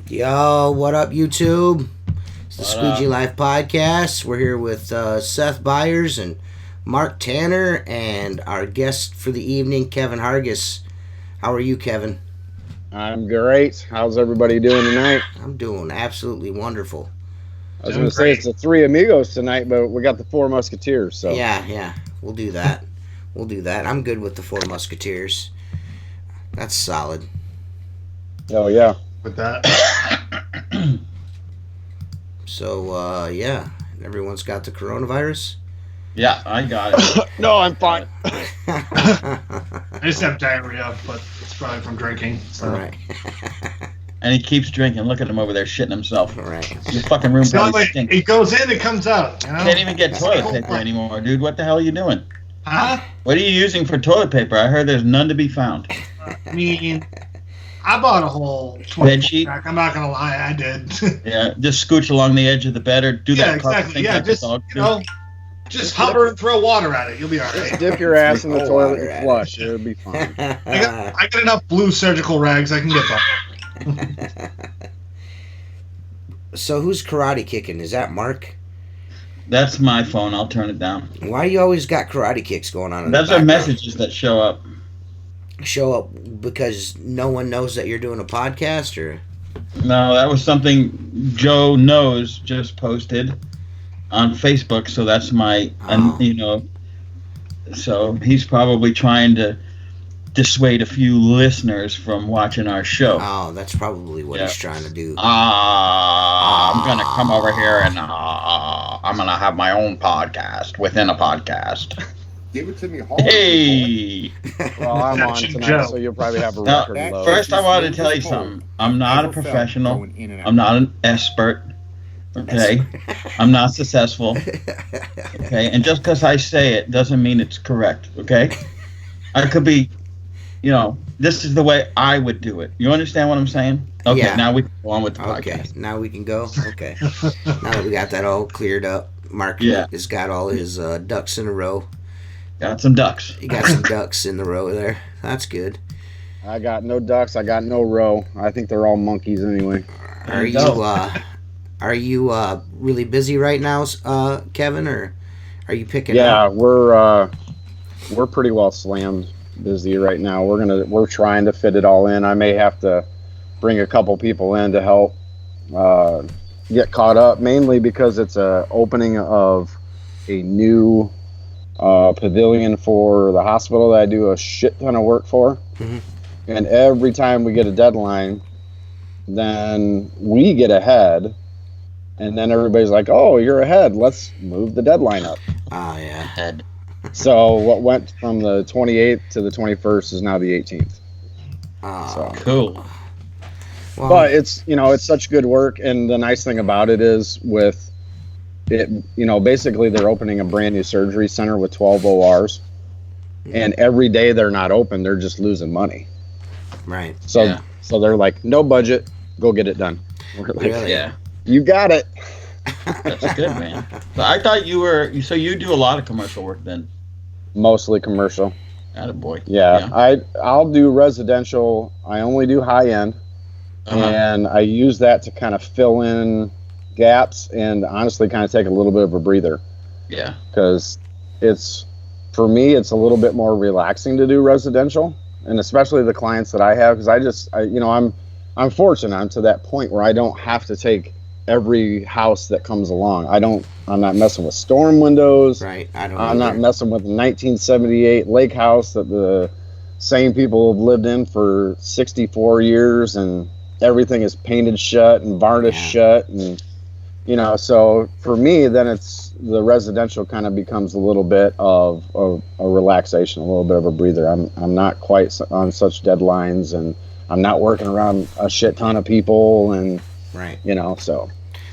Yo, what up, YouTube? It's the Squeegee Life Podcast. We're here with Seth Byers and Mark Tanner and our guest for the evening, Kevin Hargis. How are you, Kevin? I'm great. How's everybody doing tonight? I'm doing absolutely wonderful. I was going to say it's the Three Amigos tonight, but we got the Four Musketeers. So Yeah, we'll do that. I'm good with the Four Musketeers. That's solid. Oh, yeah. With that. So, everyone's got the coronavirus? Yeah, I got it. No, I'm fine. I just have diarrhea, but it's probably from drinking. So. All right. And he keeps drinking. Look at him over there shitting himself. All right. Your fucking room probably like, stinks. it goes in, it comes out. You know? Can't even get toilet paper anymore, dude. What the hell are you doing? Huh? What are you using for toilet paper? I heard there's none to be found. I mean, I bought a whole Bed sheet? pack. I'm not gonna lie, I did. Yeah, just scooch along the edge of the bed or do that. Exactly. Yeah, like just just hover and throw water at it. You'll be all right. Dip your ass in the toilet and flush. It'll be fine. I got enough blue surgical rags. I can get by. So who's karate kicking? Is that Mark? That's my phone. I'll turn it down. Why you always got karate kicks going on? Those are messages that show up. Show up because no one knows that you're doing a podcast, or? No, that was something Joe Knows just posted on Facebook, so that's my, so he's probably trying to dissuade a few listeners from watching our show. Oh, that's probably what he's trying to do. I'm going to come over here and I'm going to have my own podcast within a podcast. Give it to me hard. Hey! Well, I'm on tonight, so you'll probably have a record load. First, I want to tell you something. I'm not a professional. I'm not an expert. Okay? I'm not successful. Okay? And just because I say it doesn't mean it's correct. Okay? I could be, this is the way I would do it. You understand what I'm saying? Okay, Yeah. Now we can go on with the podcast. Okay, now we can go. Okay. Now that we got that all cleared up, Mark has got all his ducks in a row. Got some ducks. You got some ducks in the row there. That's good. I got no ducks. I got no row. I think they're all monkeys anyway. Are you really busy right now, Kevin, or are you picking up? Yeah, we're pretty well slammed busy right now. We're trying to fit it all in. I may have to bring a couple people in to help get caught up, mainly because it's a opening of a new pavilion for the hospital that I do a shit ton of work for. Mm-hmm. And every time we get a deadline, then we get ahead, and then everybody's like, oh, you're ahead, let's move the deadline up. Oh, yeah. Head. So what went from the 28th to the 21st is now the 18th. Oh, cool. Well, But it's such good work, and the nice thing about it is with it, basically they're opening a brand new surgery center with 12 ORs, and every day they're not open, they're just losing money. right. So they're like, no budget, go get it done. We're like, Really? Yeah. you got it. That's good, man. So I thought you do a lot of commercial work then. Mostly commercial. Attaboy. Yeah. I'll do residential. I only do high end, and I use that to kind of fill in gaps and honestly kind of take a little bit of a breather. Yeah. Because for me, it's a little bit more relaxing to do residential, and especially the clients that I have, because I'm fortunate. I'm to that point where I don't have to take every house that comes along. I'm not messing with storm windows. Right. I'm not messing with the 1978 lake house that the same people have lived in for 64 years, and everything is painted shut and varnished shut, and so for me, then it's the residential kind of becomes a little bit of a relaxation, a little bit of a breather. I'm not quite on such deadlines, and I'm not working around a shit ton of people, and so.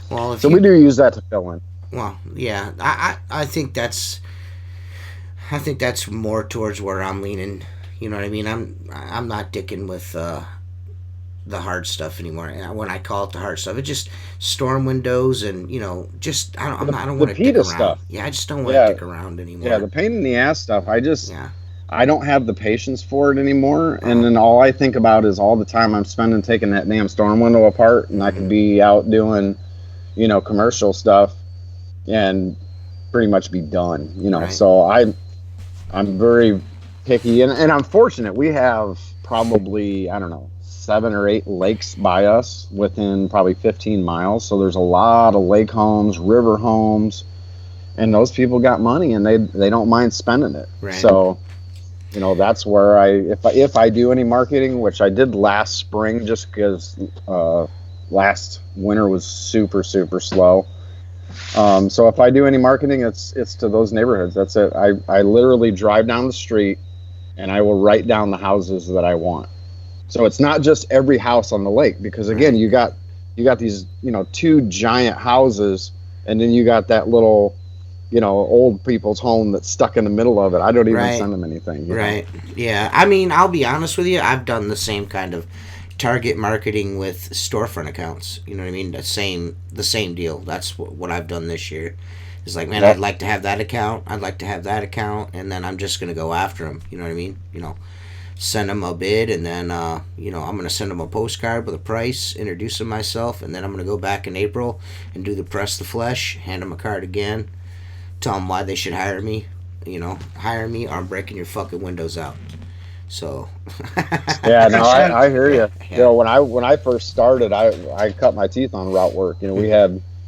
Well, we do use that to fill in. Well, yeah, I think that's more towards where I'm leaning. You know what I mean? I'm not dicking with the hard stuff anymore. When I call it the hard stuff, it's just storm windows and just I don't want to dick around. Stuff. Yeah, I just don't want to dick around anymore. Yeah, the pain in the ass stuff. I don't have the patience for it anymore. And then all I think about is all the time I'm spending taking that damn storm window apart, and I could be out doing, commercial stuff, and pretty much be done. Right. So I'm very picky, and I'm fortunate. We have probably 7 or 8 lakes by us within probably 15 miles. So there's a lot of lake homes, river homes, and those people got money, and they don't mind spending it. Right. So, that's where if I do any marketing, which I did last spring, just because last winter was super, super slow. So if I do any marketing, it's to those neighborhoods. That's it. I literally drive down the street, and I will write down the houses that I want. So it's not just every house on the lake, because again, you got these 2 giant houses, and then you got that little old people's home that's stuck in the middle of it. I don't even send them anything. Right. Yeah. I mean, I'll be honest with you. I've done the same kind of target marketing with storefront accounts. You know what I mean? The same deal. That's what I've done this year. It's like, man, I'd like to have that account. I'd like to have that account, and then I'm just gonna go after them. You know what I mean? Send them a bid, and then I'm going to send them a postcard with a price, introduce them myself, and then I'm going to go back in April and do the press the flesh, hand them a card again, tell them why they should hire me. Hire me, or I'm breaking your fucking windows out. So yeah, no, I hear you. Yeah. When I first started, I cut my teeth on route work. It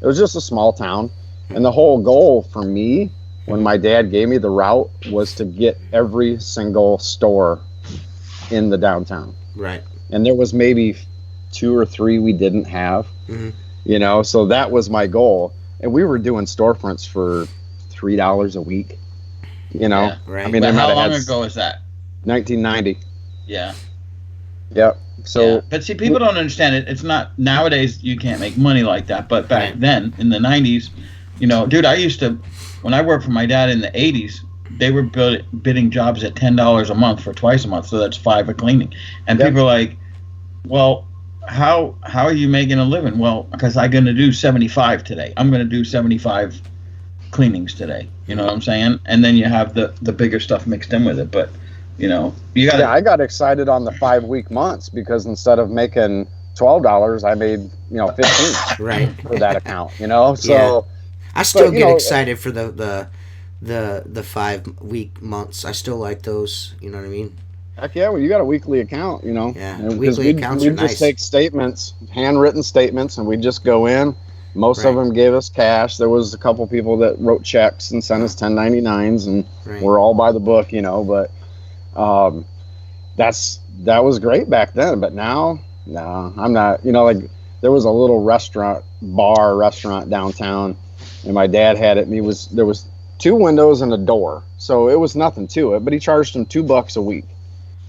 was just a small town, and the whole goal for me when my dad gave me the route was to get every single store in the downtown. Right. And there was maybe 2 or 3 we didn't have. Mm-hmm. So that was my goal. And we were doing storefronts for $3 a week. Yeah, right. I mean, how long ago is that? 1990. Yeah. Yep. So yeah. But see, people don't understand it. It's not nowadays you can't make money like that, but back then in the 90s, dude, I used to, when I worked for my dad in the 80s, they were bidding jobs at $10 a month for twice a month, so that's $5 a cleaning. And people are like, well, how are you making a living? Well, because I'm going to do 75 today. I'm going to do 75 cleanings today. You know what I'm saying? And then you have the bigger stuff mixed in with it. But, you got to... Yeah, I got excited on the 5-week months, because instead of making $12, I made, 15 right for that account, So I still get excited for the 5 months. I still like those. You know what I mean? Heck yeah! Well, you got a weekly account, Yeah, weekly accounts are nice. We just take statements, handwritten statements, and we just go in. Most of them gave us cash. There was a couple people that wrote checks and sent us 1099s, and we're all by the book, But that was great back then. But now, no, I'm not. There was a little restaurant downtown, and my dad had it, and there was 2 windows and a door, so it was nothing to it. But he charged him $2 a week.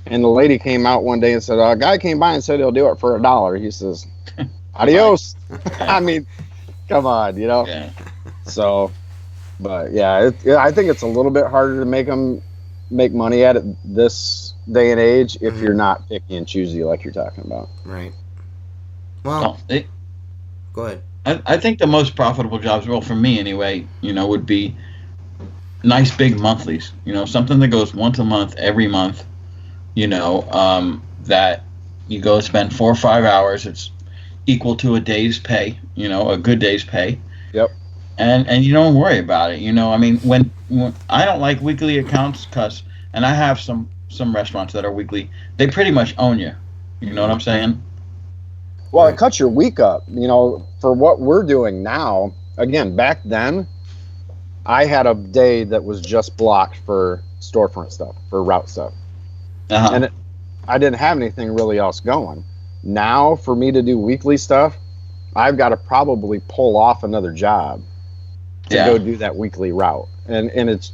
And the lady came out one day and said, "A guy came by and said he'll do it for $1." He says, "Adios." I mean, come on, Yeah. So, but yeah, I think it's a little bit harder to make money at it this day and age if you're not picky and choosy like you're talking about. Right. Well, go ahead. I think the most profitable jobs, well, for me anyway, would be nice big monthlies. Something that goes once a month, every month. That you go spend 4 or 5 hours. It's equal to a day's pay. A good day's pay. Yep. And you don't worry about it. I mean, when I don't like weekly accounts, and I have some restaurants that are weekly. They pretty much own you. You know what I'm saying? Well, it cuts your week up. For what we're doing now, again, back then, I had a day that was just blocked for storefront stuff, for route stuff. Uh-huh. And I didn't have anything really else going. Now, for me to do weekly stuff, I've got to probably pull off another job to go do that weekly route. And it's,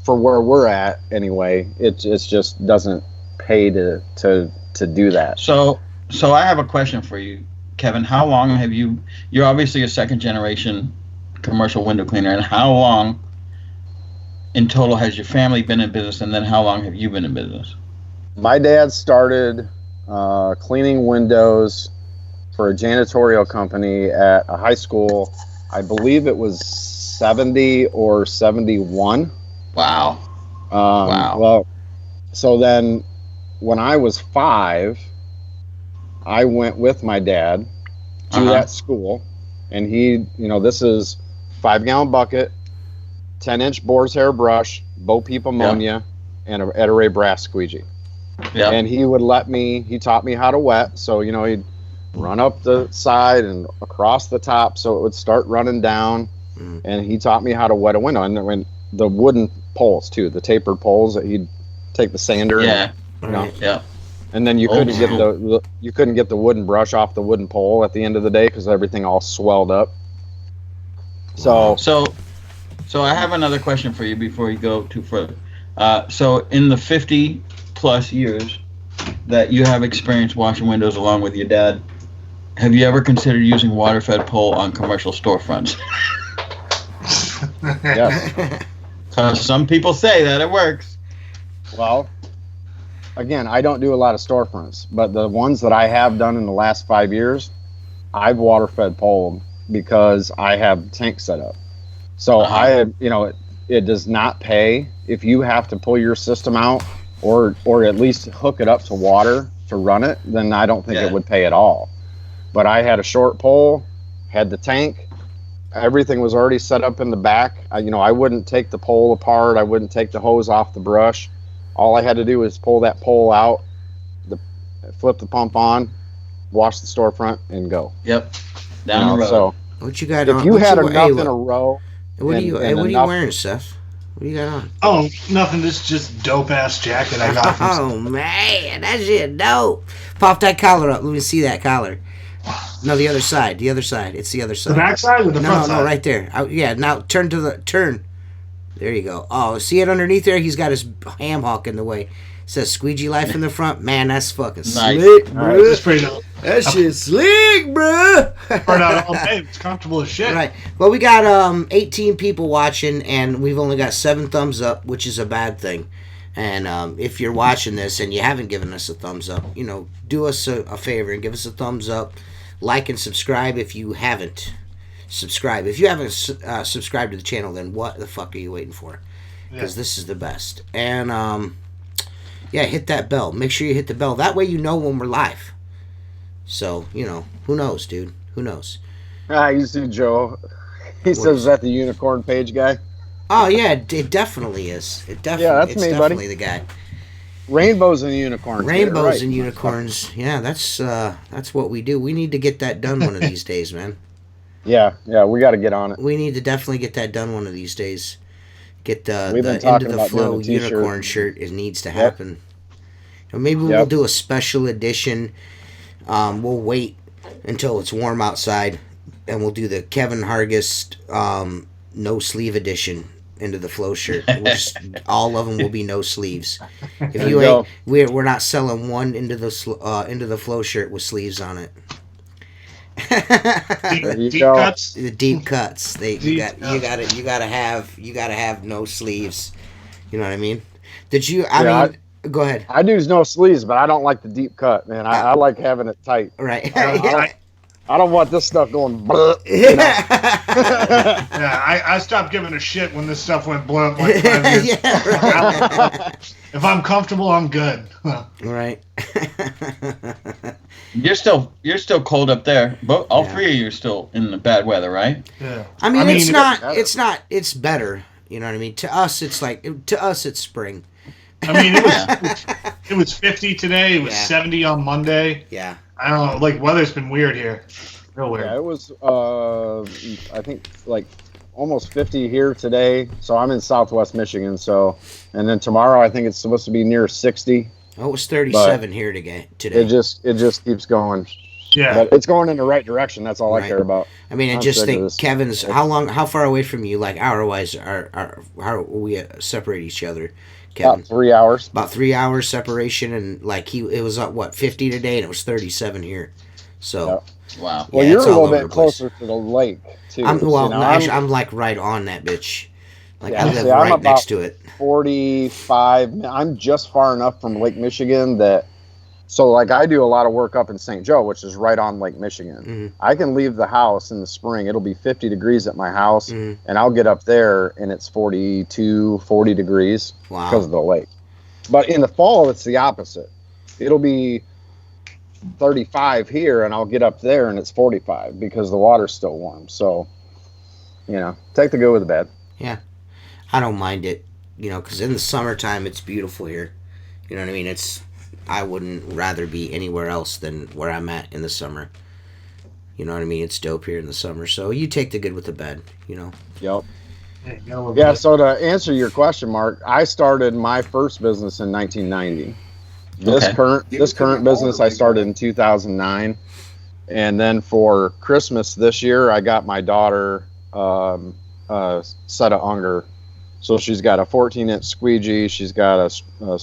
for where we're at anyway, it just doesn't pay to do that. So I have a question for you, Kevin. How long have you're obviously a second generation commercial window cleaner, and how long in total has your family been in business, and then how long have you been in business? My dad started cleaning windows for a janitorial company at a high school. I believe it was 70 or 71. Wow. Wow. Well, so then when I was 5, I went with my dad to that school, and he, this is 5-gallon bucket, 10-inch boar's hair brush, Bo Peep ammonia, and a Ed brass squeegee. Yeah. And he taught me how to wet. So, he'd run up the side and across the top so it would start running down. And he taught me how to wet a window. And when the wooden poles too, the tapered poles that he'd take the sander. Yeah. And, and then you couldn't get the wooden brush off the wooden pole at the end of the day because everything all swelled up. So I have another question for you before you go too further. So in the 50 plus years that you have experience washing windows along with your dad, have you ever considered using water-fed pole on commercial storefronts? Yes. Because some people say that it works. Well, again, I don't do a lot of storefronts, but the ones that I have done in the last 5 years, I've water-fed poled because I have tank set up. So it does not pay if you have to pull your system out or at least hook it up to water to run it, then I don't think it would pay at all. But I had a short pole, had the tank, everything was already set up in the back. I wouldn't take the pole apart. I wouldn't take the hose off the brush. All I had to do was pull that pole out, flip the pump on, wash the storefront, and go. Yep. Down the road. So what you got if on? you had enough in a row. What are you wearing, Seth? What do you got on? Oh, nothing. This is just dope ass jacket I got. Oh man, that shit dope. Pop that collar up. Let me see that collar. No, the other side. The other side. It's the other side. The back side or the front side? No, right there. Now turn. There you go. Oh, see it underneath there? He's got his ham hock in the way. It says Squeegee Life in the front. Man, that's fucking slick, bro. That's pretty dope. That shit's slick, bro. It's comfortable as shit. Right. Well, we got 18 people watching, and we've only got 7 thumbs up, which is a bad thing. And if you're watching this and you haven't given us a thumbs up, do us a favor and give us a thumbs up. Like and subscribe if you haven't. Subscribe. If you haven't subscribed to the channel, then what the fuck are you waiting for? Because this is the best. And, hit that bell. Make sure you hit the bell. That way you know when we're live. So, who knows, dude? Who knows? You see Joe. He says that the unicorn page guy. Oh, yeah, it definitely is. That's me, definitely buddy. The guy. Rainbows and unicorns. Rainbows and unicorns. Yeah, that's what we do. We need to get that done one of these days, man. Yeah, we got to get on it. We need to definitely get that done one of these days. Get the Into the flow unicorn shirt. It needs to happen. Maybe we'll do a special edition. We'll wait until it's warm outside, and we'll do the Kevin Hargis no sleeve edition into the flow shirt. All of them will be no sleeves. If you ain't, we're not selling one into the flow shirt with sleeves on it. Deep cuts. The deep cuts. You gotta have no sleeves. You know what I mean? Go ahead. I do no sleeves, but I don't like the deep cut, man. I like having it tight. Right. I don't want this stuff going. I stopped giving a shit when this stuff went blunt. Like 5 years. If I'm comfortable, I'm good. Right. You're still cold up there, but all 3 of you are still in the bad weather, right? Yeah. I mean, it's not. It's better. You know what I mean? To us, it's spring. I mean, it was 50 today. It was 70 on Monday. Yeah. I don't know. Like, weather's been weird here. Real weird. Yeah, it was, I think, like almost 50 here today. So I'm in Southwest Michigan. So, and then tomorrow I think it's supposed to be near 60. Oh, it was 37 here today. It just keeps going. Yeah. But it's going in the right direction. That's all I care about. I mean, I just think Kevin's how far away from you, like hour-wise, how we separate each other, Kevin? About 3 hours. About 3 hours separation, and like it was up 50 today, and it was 37 here. So. Yep. Wow. Well, you're a little bit closer to the lake too. I'm like right on that bitch. Like I live I'm right next to it. 45. I'm just far enough from Lake Michigan that. So, like, I do a lot of work up in St. Joe, which is right on Lake Michigan. Mm-hmm. I can leave the house in the spring. It'll be 50 degrees at my house, and I'll get up there, and it's 42, 40 degrees because of the lake. But in the fall, it's the opposite. It'll be 35 here, and I'll get up there, and it's 45 because the water's still warm. So, take the good with the bad. Yeah. I don't mind it, because in the summertime, it's beautiful here. You know what I mean? I wouldn't rather be anywhere else than where I'm at in the summer. You know what I mean? It's dope here in the summer. So you take the good with the bad, Yep. Yeah, so to answer your question, Mark, I started my first business in 1990. This current business I started in 2009. And then for Christmas this year, I got my daughter a set of Unger. So she's got a 14-inch squeegee. She's got a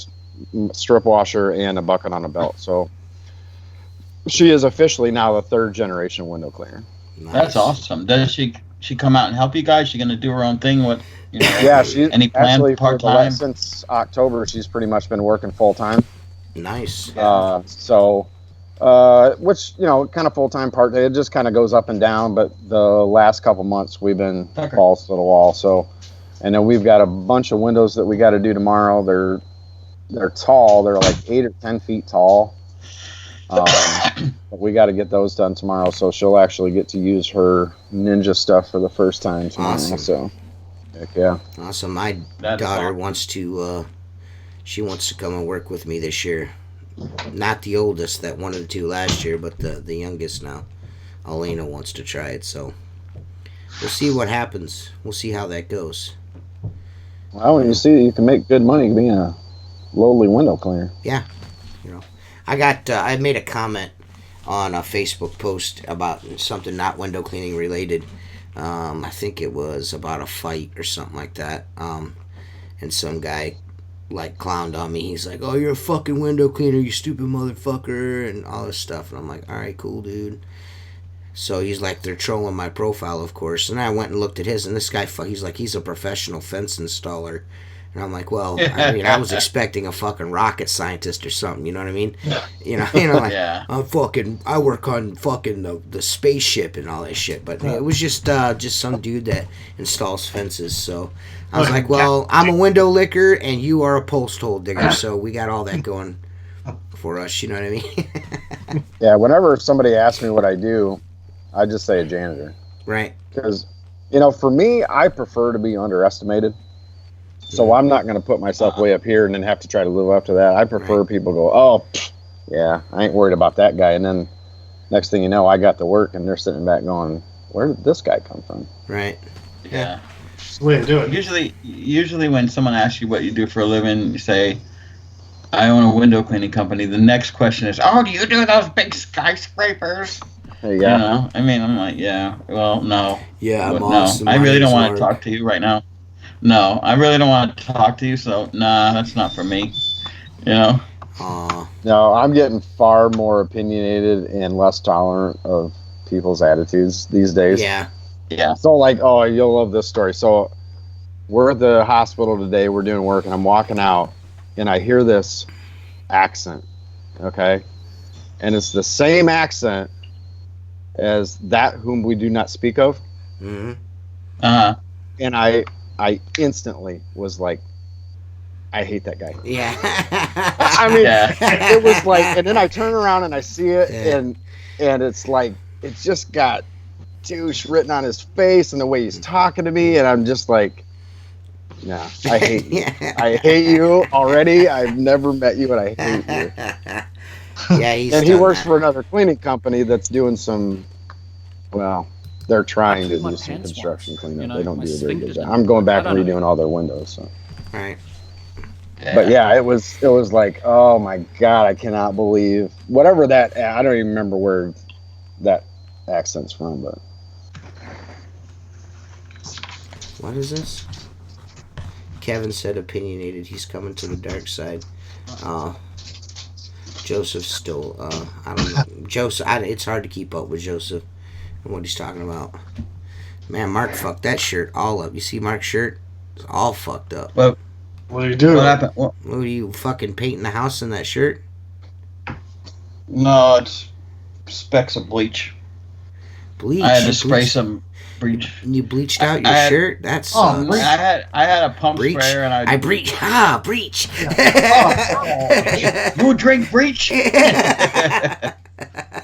strip washer and a bucket on a belt. So she is officially now the third generation window cleaner. Nice. That's awesome. Does she come out and help you guys? She gonna do her own thing? What? Yeah, she's any plan part time? Since October, she's pretty much been working full time. Nice. Which kind of full time part. It just kind of goes up and down. But the last couple months we've been balls to the wall. So, and then we've got a bunch of windows that we got to do tomorrow. They're tall. They're like 8 or 10 feet tall. But we got to get those done tomorrow, so she'll actually get to use her ninja stuff for the first time tomorrow. Awesome. So, heck yeah. Awesome. My daughter wants to. She wants to come and work with me this year. Not the oldest that wanted to last year, but the youngest now. Elena wants to try it, so we'll see what happens. We'll see how that goes. Well, when you see you can make good money being a lowly window cleaner. Yeah, I made a comment on a Facebook post about something not window cleaning related. I think it was about a fight or something like that. And some guy like clowned on me. He's like, "Oh, you're a fucking window cleaner, you stupid motherfucker," and all this stuff. And I'm like, "All right, cool, dude." So he's like, they're trolling my profile, of course. And I went and looked at his, and this guy, he's like, he's a professional fence installer. And I'm like, well, I was expecting a fucking rocket scientist or something, you know what I mean? Like, yeah. I work on fucking the spaceship and all that shit. But it was just some dude that installs fences. So I was like, well, I'm a window licker and you are a post hole digger. So we got all that going for us, you know what I mean? Yeah, whenever somebody asks me what I do, I just say a janitor. Right. Because, for me, I prefer to be underestimated. So I'm not going to put myself way up here and then have to try to live up to that. I prefer people go, oh, yeah, I ain't worried about that guy. And then next thing you know, I got to work and they're sitting back going, where did this guy come from? Right. Yeah. That's the way to do it. Usually when someone asks you what you do for a living, you say, I own a window cleaning company. The next question is, oh, do you do those big skyscrapers? There you go. I mean, I'm like, yeah, well, no. Yeah, no. I really don't want to talk to you right now. No, I really don't want to talk to you, so nah, that's not for me. No, I'm getting far more opinionated and less tolerant of people's attitudes these days. Yeah. So like, oh, you'll love this story. So we're at the hospital today, we're doing work, and I'm walking out, and I hear this accent, okay? And it's the same accent as that whom we do not speak of. Mm-hmm. Uh-huh. And I instantly was like, I hate that guy. Yeah. I mean, It was like, and then I turn around and I see it, and it's like, it's just got douche written on his face and the way he's talking to me, and I'm just like, nah, I hate you. I hate you already. I've never met you, and I hate you. Yeah, and he works for another cleaning company that's doing some. Well, they're trying to do some construction cleanup. They don't do a very good job. I'm going back and redoing all their windows. So. Right. Yeah. But yeah, it was like, oh my God, I cannot believe whatever that. I don't even remember where that accent's from, but. What is this? Kevin said opinionated. He's coming to the dark side. Joseph's still. I don't know. Joseph. It's hard to keep up with Joseph and what he's talking about. Man, Mark fucked that shirt all up. You see Mark's shirt? It's all fucked up. Well, what are you doing? What happened? What are you fucking painting the house in that shirt? No, it's specks of bleach. Bleach. I had to spray some bleach. You bleached out your shirt? That's. I had a pump sprayer and I breach. Breach. You drink breach?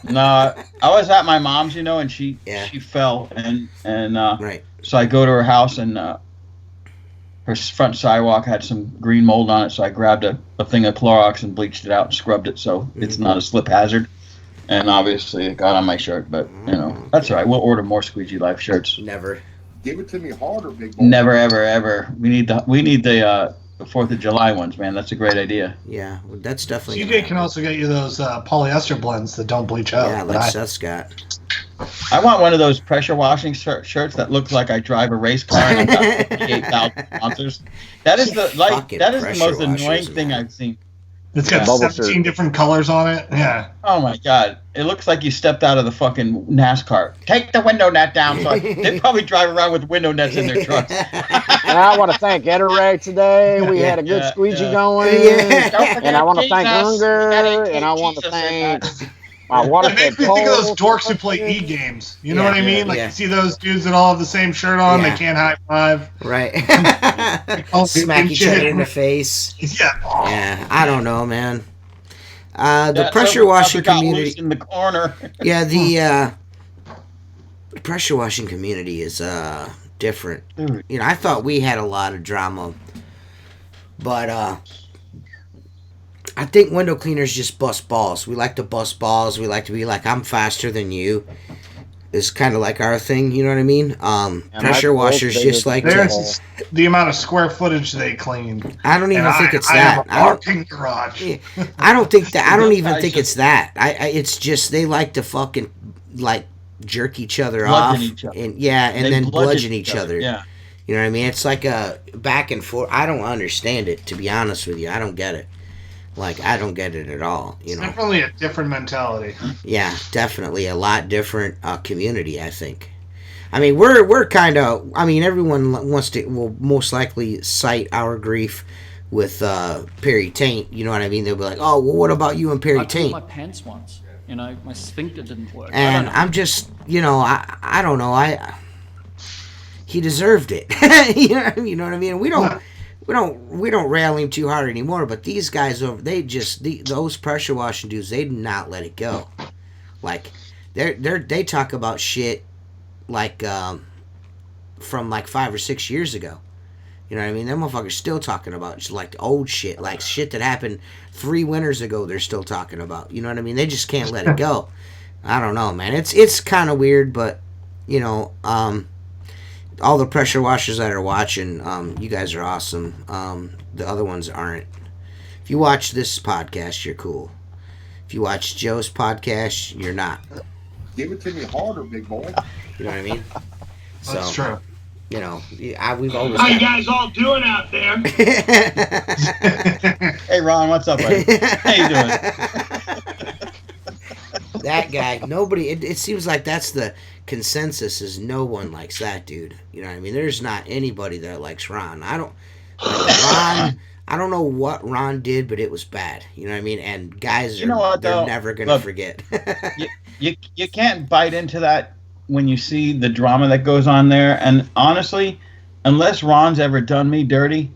No, I was at my mom's, and she fell and right. So I go to her house and her front sidewalk had some green mold on it, so I grabbed a thing of Clorox and bleached it out and scrubbed it so it's not a slip hazard. And obviously it got on my shirt, but that's all right. We'll order more Squeegee Life shirts. Never. Give it to me harder, big boy. Never, ever, ever. We need the 4th of July ones, man. That's a great idea. Yeah, well, that's definitely. CJ can also get you those polyester blends that don't bleach out. Yeah, like Seth's got. I want one of those pressure washing shirts that looks like I drive a race car and I've got 58,000 sponsors. That is the most annoying thing I've seen. It's got 17 different colors on it. Yeah. Oh my God! It looks like you stepped out of the fucking NASCAR. Take the window net down. So they probably drive around with window nets in their trucks. I want to thank Eterag today. We had a good squeegee going. And I want to thank Unger. And I want to thank my water. It makes me think of those dorks who play e-games. You know what I mean? Like you see those dudes that all have the same shirt on. They can't high five. Right. Smack each other in the face. Yeah. Yeah. I don't know, man. The pressure washing community in the corner. Yeah, the pressure washing community is different. I thought we had a lot of drama, but I think window cleaners just bust balls. We like to bust balls. We like to be like, I'm faster than you. It's kind of like our thing, you know what I mean? Pressure washers just like there's the amount of square footage they clean. I don't even think it's that. I have a parking garage. I don't think that. I don't even think it's that. It's just they like to fucking like jerk each other off, and then bludgeon each other. Yeah, you know what I mean? It's like a back and forth. I don't understand it, to be honest with you. I don't get it. Like, I don't get it at all, It's definitely a different mentality. Yeah, definitely a lot different community, I think. I mean, we're kind of... I mean, everyone will most likely cite our grief with Perry Taint. You know what I mean? They'll be like, oh, well, what about you and Perry Taint? I peed my pants once. My sphincter didn't work. And I'm just, I don't know. He deserved it. You know what I mean? We don't rail him too hard anymore, but these guys those pressure washing dudes, they did not let it go. Like they talk about shit like from like 5 or 6 years ago. You know what I mean? Them motherfuckers still talking about like old shit, like shit that happened 3 winters ago. They're still talking about. You know what I mean? They just can't let it go. I don't know, man. It's kind of weird, but all the pressure washers that are watching, you guys are awesome. The other ones aren't. If you watch this podcast, you're cool. If you watch Joe's podcast, you're not. Give it to me harder, big boy. You know what I mean? That's true. We've always. How you guys all doing out there? Hey, Ron, what's up, buddy? How you doing? That guy, nobody. It seems like that's the consensus. Is no one likes that dude. You know what I mean? There's not anybody that likes Ron. Ron. I don't know what Ron did, but it was bad. You know what I mean? And guys they're never gonna forget. you can't bite into that when you see the drama that goes on there. And honestly, unless Ron's ever done me dirty,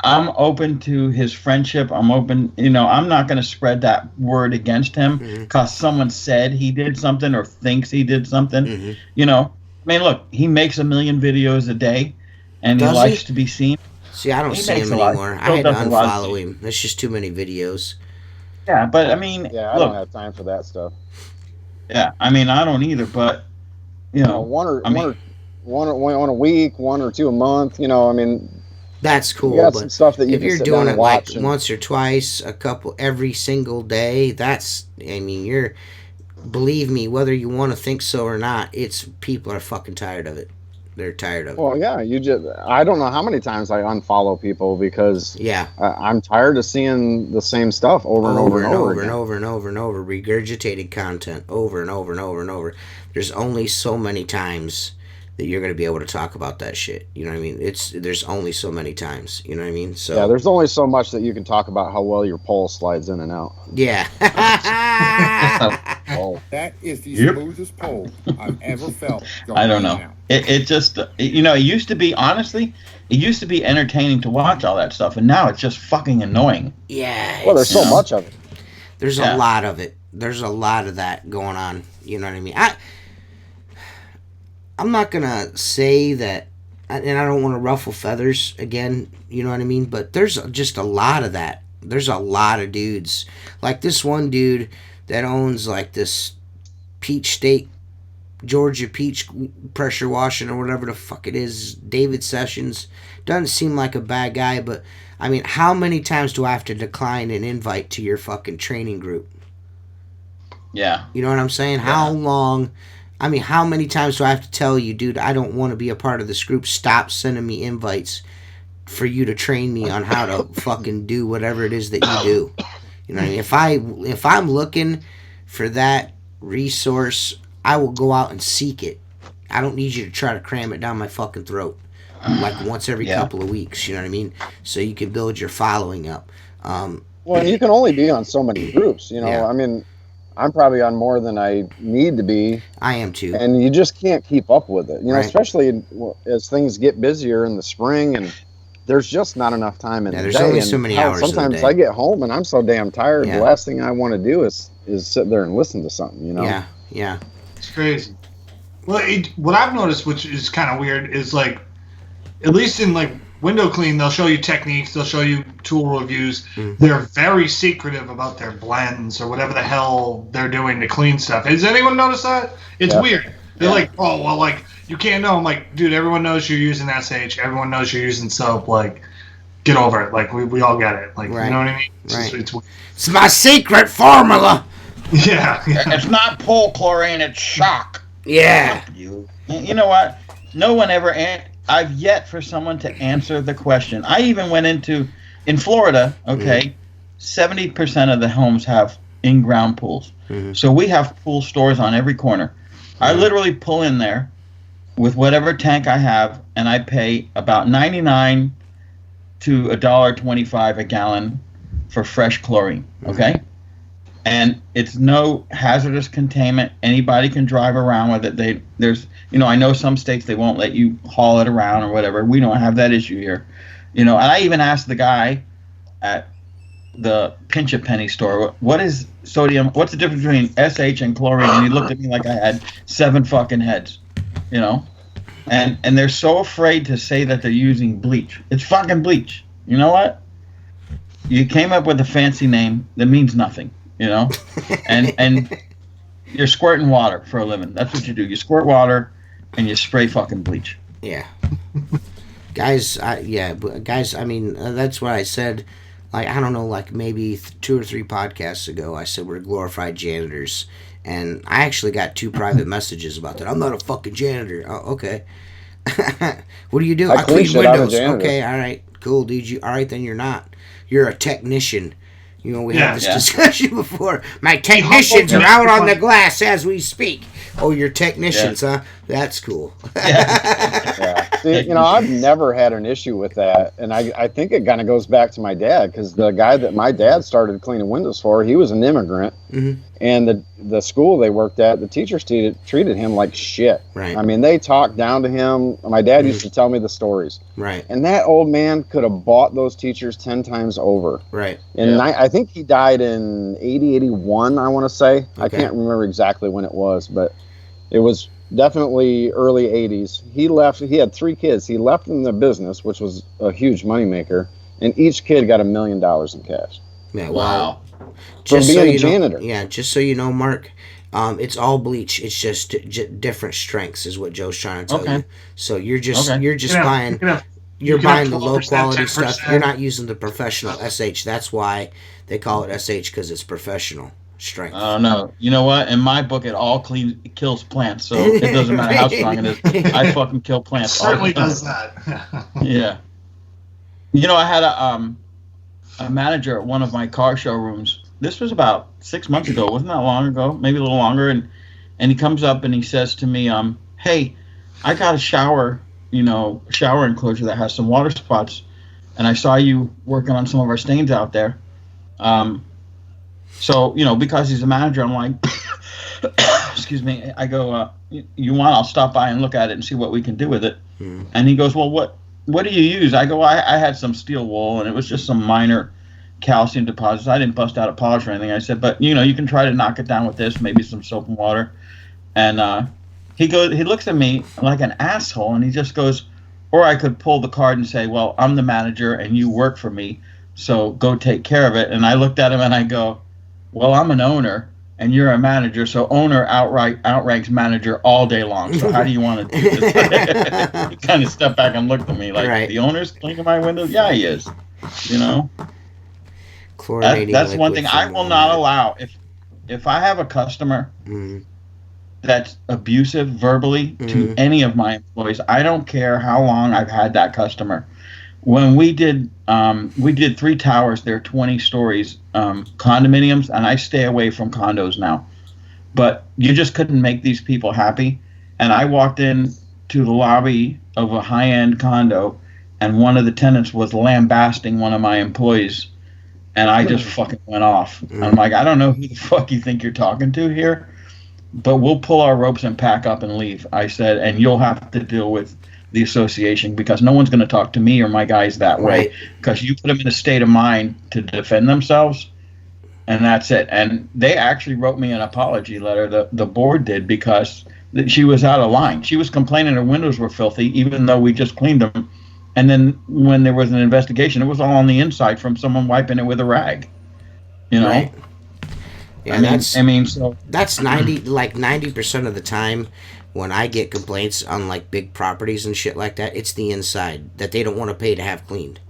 I'm open to his friendship. I'm open, I'm not going to spread that word against him because someone said he did something or thinks he did something. I mean, look, he makes 1 million videos a day and he likes to be seen. See, I don't see him anymore. I had to unfollow him. There's just too many videos. Yeah, but I mean, I don't have time for that stuff. Yeah, I mean, I don't either, but one or a week, 1 or 2 a month. I mean, that's cool. You got but some stuff that you if can you're sit doing down it and watch like once or twice, every single day, you're, believe me, whether you want to think so or not, people are fucking tired of it. They're tired of it. Well, yeah, I don't know how many times I unfollow people because I'm tired of seeing the same stuff over and over regurgitated content over and over and over and over. There's only so many times that you're going to be able to talk about that shit. You know what I mean? There's only so many times. You know what I mean? So there's only so much that you can talk about how well your pole slides in and out. Yeah. That is the smoothest pole I've ever felt. I don't know. It just, it used to be, honestly, it used to be entertaining to watch all that stuff, and now it's just fucking annoying. Yeah. Well, there's so much of it. There's a lot of it. There's a lot of that going on. You know what I mean? I'm not going to say that, and I don't want to ruffle feathers again, you know what I mean? But there's just a lot of that. There's a lot of dudes. Like this one dude that owns like this Peach State, Georgia Peach pressure washing or whatever the fuck it is, David Sessions. Doesn't seem like a bad guy, but I mean, how many times do I have to decline an invite to your fucking training group? Yeah. You know what I'm saying? Yeah. How many times do I have to tell you, dude, I don't want to be a part of this group. Stop sending me invites for you to train me on how to fucking do whatever it is that you do. You know what I mean? If I'm looking for that resource, I will go out and seek it. I don't need you to try to cram it down my fucking throat like once every couple of weeks, you know what I mean? So you can build your following up. Well, you can only be on so many groups, I mean, I'm probably on more than I need to be. I am too. And you just can't keep up with it, especially as things get busier in the spring, and there's just not enough time in the day. There's only so many hours sometimes in the day. I get home and I'm so damn tired. The last thing I want to do is sit there and listen to something, Yeah. It's crazy. Well, what I've noticed, which is kind of weird, is like, at least in like window clean, they'll show you techniques, they'll show you tool reviews. They're very secretive about their blends or whatever the hell they're doing to clean stuff. Has anyone noticed that? It's weird. They're like, oh, well, like, you can't know. I'm like, dude, everyone knows you're using SH. Everyone knows you're using soap. Like, get over it. Like, we all get it. Like, you know what I mean? It's my secret formula. Yeah. It's not pole chlorine, it's shock. Yeah. You know what? No one ever... I've yet for someone to answer the question. I even went in Florida, 70% of the homes have in-ground pools. So we have pool stores on every corner. I literally pull in there with whatever tank I have, and I pay about $99 to $1.25 a gallon for fresh chlorine, okay? And it's no hazardous containment. Anybody can drive around with it. There's I know some states they won't let you haul it around or whatever. We don't have that issue here. And I even asked the guy at the Pinch a Penny store, what is sodium? What's the difference between SH and chlorine? And he looked at me like I had 7 fucking heads, And they're so afraid to say that they're using bleach. It's fucking bleach. You know what? You came up with a fancy name that means nothing. And you're squirting water for a living. That's what you do. You squirt water and you spray fucking bleach. Yeah. Guys, I mean, that's what I said. Like, I don't know, like maybe 2 or 3 podcasts ago, I said we're glorified janitors. And I actually got 2 private messages about that. I'm not a fucking janitor. Oh, okay. What do you do? I clean windows. Okay, all right. Cool, dude. All right, then you're not. You're a technician. We had this discussion before. My technicians are out on the glass as we speak. Oh, you're technicians, huh? That's cool. See, I've never had an issue with that. And I think it kind of goes back to my dad, because the guy that my dad started cleaning windows for, he was an immigrant. And the school they worked at, the teachers treated him like shit. Right. I mean, they talked down to him. My dad used to tell me the stories. Right. And that old man could have bought those teachers 10 times over. Right. And I think he died in 81, I want to say. Okay. I can't remember exactly when it was, but it was definitely early 80s. He had 3 kids. He left in the business, which was a huge moneymaker, and each kid got $1 million in cash. Yeah, Wow. Just From so being a you know, janitor. yeah, just so you know, Mark, it's all bleach. It's just different strengths, is what Joe's trying to tell you. So you're just buying. You're buying the low quality stuff. You're not using the professional SH. That's why they call it SH, because it's professional strength. I don't know. You know what? In my book, it kills plants, so it doesn't matter how strong it is. I fucking kill plants. It certainly does that. Yeah. You know, I had a manager at one of my car showrooms. This was about 6 months ago. Wasn't that long ago? Maybe a little longer. And he comes up and he says to me, "Hey, I got a shower enclosure that has some water spots, and I saw you working on some of our stains out there. So, because he's a manager, I'm like, excuse me, I go, you want, I'll stop by and look at it and see what we can do with it." And he goes, "Well, what do you use?" I go, I had some steel wool, and it was just some minor calcium deposits. I didn't bust out a polish or anything. I said, "But, you can try to knock it down with this, maybe some soap and water." And he looks at me like an asshole, and he just goes, "Or I could pull the card and say, well, I'm the manager and you work for me, so go take care of it." And I looked at him and I go, "Well, I'm an owner and you're a manager, so owner outranks manager all day long. So how do you want to do this?" He kind of stepped back and looked at me like, right. "The owner's cleaning my windows?" "Yeah, he is." That's one thing I will not allow. If I have a customer that's abusive verbally to any of my employees, I don't care how long I've had that customer. When we did 3 towers, they're 20 stories, condominiums, and I stay away from condos now. But you just couldn't make these people happy. And I walked in to the lobby of a high-end condo, and one of the tenants was lambasting one of my employees, and I just fucking went off. I'm like, I don't know who the fuck you think you're talking to here, but we'll pull our ropes and pack up and leave. I said, and you'll have to deal with the association, because no one's going to talk to me or my guys that way, because you put them in a state of mind to defend themselves, and that's it. And they actually wrote me an apology letter, the board did, because she was out of line. She was complaining her windows were filthy, even though we just cleaned them. And then when there was an investigation, it was all on the inside from someone wiping it with a rag. Right. Yeah, so that's 90% of the time when I get complaints on like big properties and shit like that, it's the inside that they don't want to pay to have cleaned.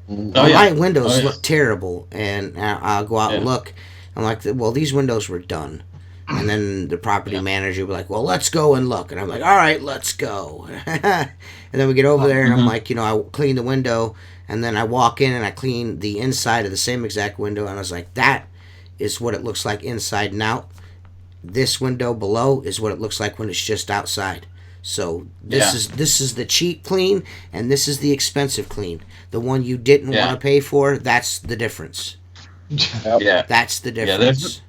My windows look terrible, and I'll go out and look. I'm like, well, these windows were done. And then the property manager will be like, well, let's go and look. And I'm like, all right, let's go. And then we get over there, and I'm like, I clean the window, and then I walk in and I clean the inside of the same exact window, and I was like, that is what it looks like inside and out. This window below is what it looks like when it's just outside. So this is the cheap clean, and this is the expensive clean. The one you didn't want to pay for, that's the difference. That's the difference.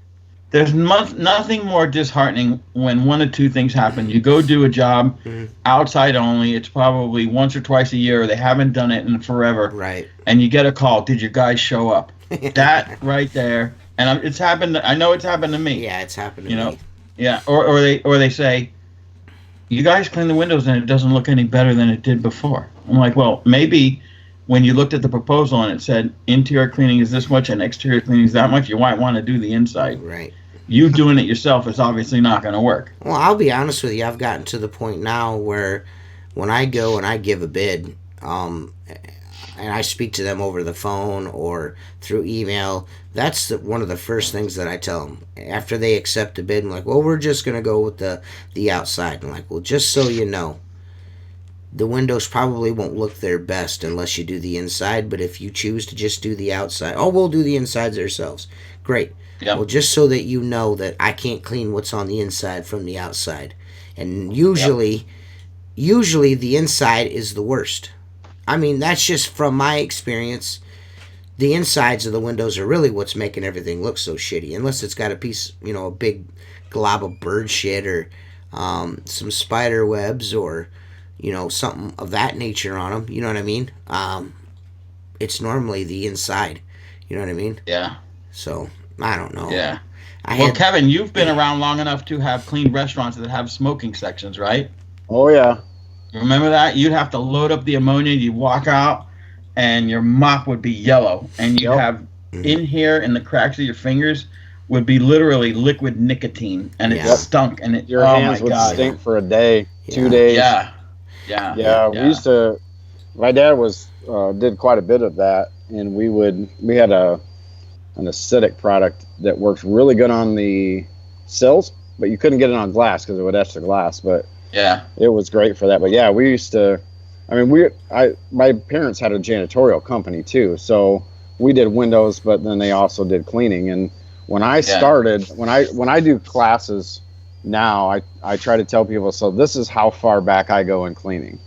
There's nothing more disheartening when one of two things happen. You go do a job outside only. It's probably once or twice a year. They haven't done it in forever. Right. And you get a call. Did your guys show up? That right there. And it's happened. I know it's happened to me. Yeah, it's happened to me. Yeah. Or they say, you guys clean the windows and it doesn't look any better than it did before. I'm like, well, maybe when you looked at the proposal and it said interior cleaning is this much and exterior cleaning is that much, you might want to do the inside. Right. You doing it yourself is obviously not going to work. Well, I'll be honest with you. I've gotten to the point now where when I go and I give a bid, and I speak to them over the phone or through email, that's one of the first things that I tell them. After they accept the bid, I'm like, well, we're just going to go with the outside. I'm like, well, just so you know, the windows probably won't look their best unless you do the inside, but if you choose to just do the outside, we'll do the insides ourselves. Great. Yep. Well, just so that you know that I can't clean what's on the inside from the outside. And usually the inside is the worst. I mean, that's just from my experience. The insides of the windows are really what's making everything look so shitty. Unless it's got a piece, a big glob of bird shit or some spider webs or, something of that nature on them. You know what I mean? It's normally the inside. You know what I mean? Yeah. So, I don't know. Yeah. Kevin, you've been around long enough to have clean restaurants that have smoking sections, right? Oh, yeah. Remember that? You'd have to load up the ammonia, you'd walk out, and your mop would be yellow. And you'd have in here in the cracks of your fingers would be literally liquid nicotine, and it stunk. And your hands would stink for a day, 2 days. Yeah. We used to. My dad did quite a bit of that, and we had an acidic product that works really good on the sills, but you couldn't get it on glass because it would etch the glass. But it was great for that. But yeah, we used to. I mean, my parents had a janitorial company too, so we did windows, but then they also did cleaning. And when I started, when I do classes now, I try to tell people, so this is how far back I go in cleaning.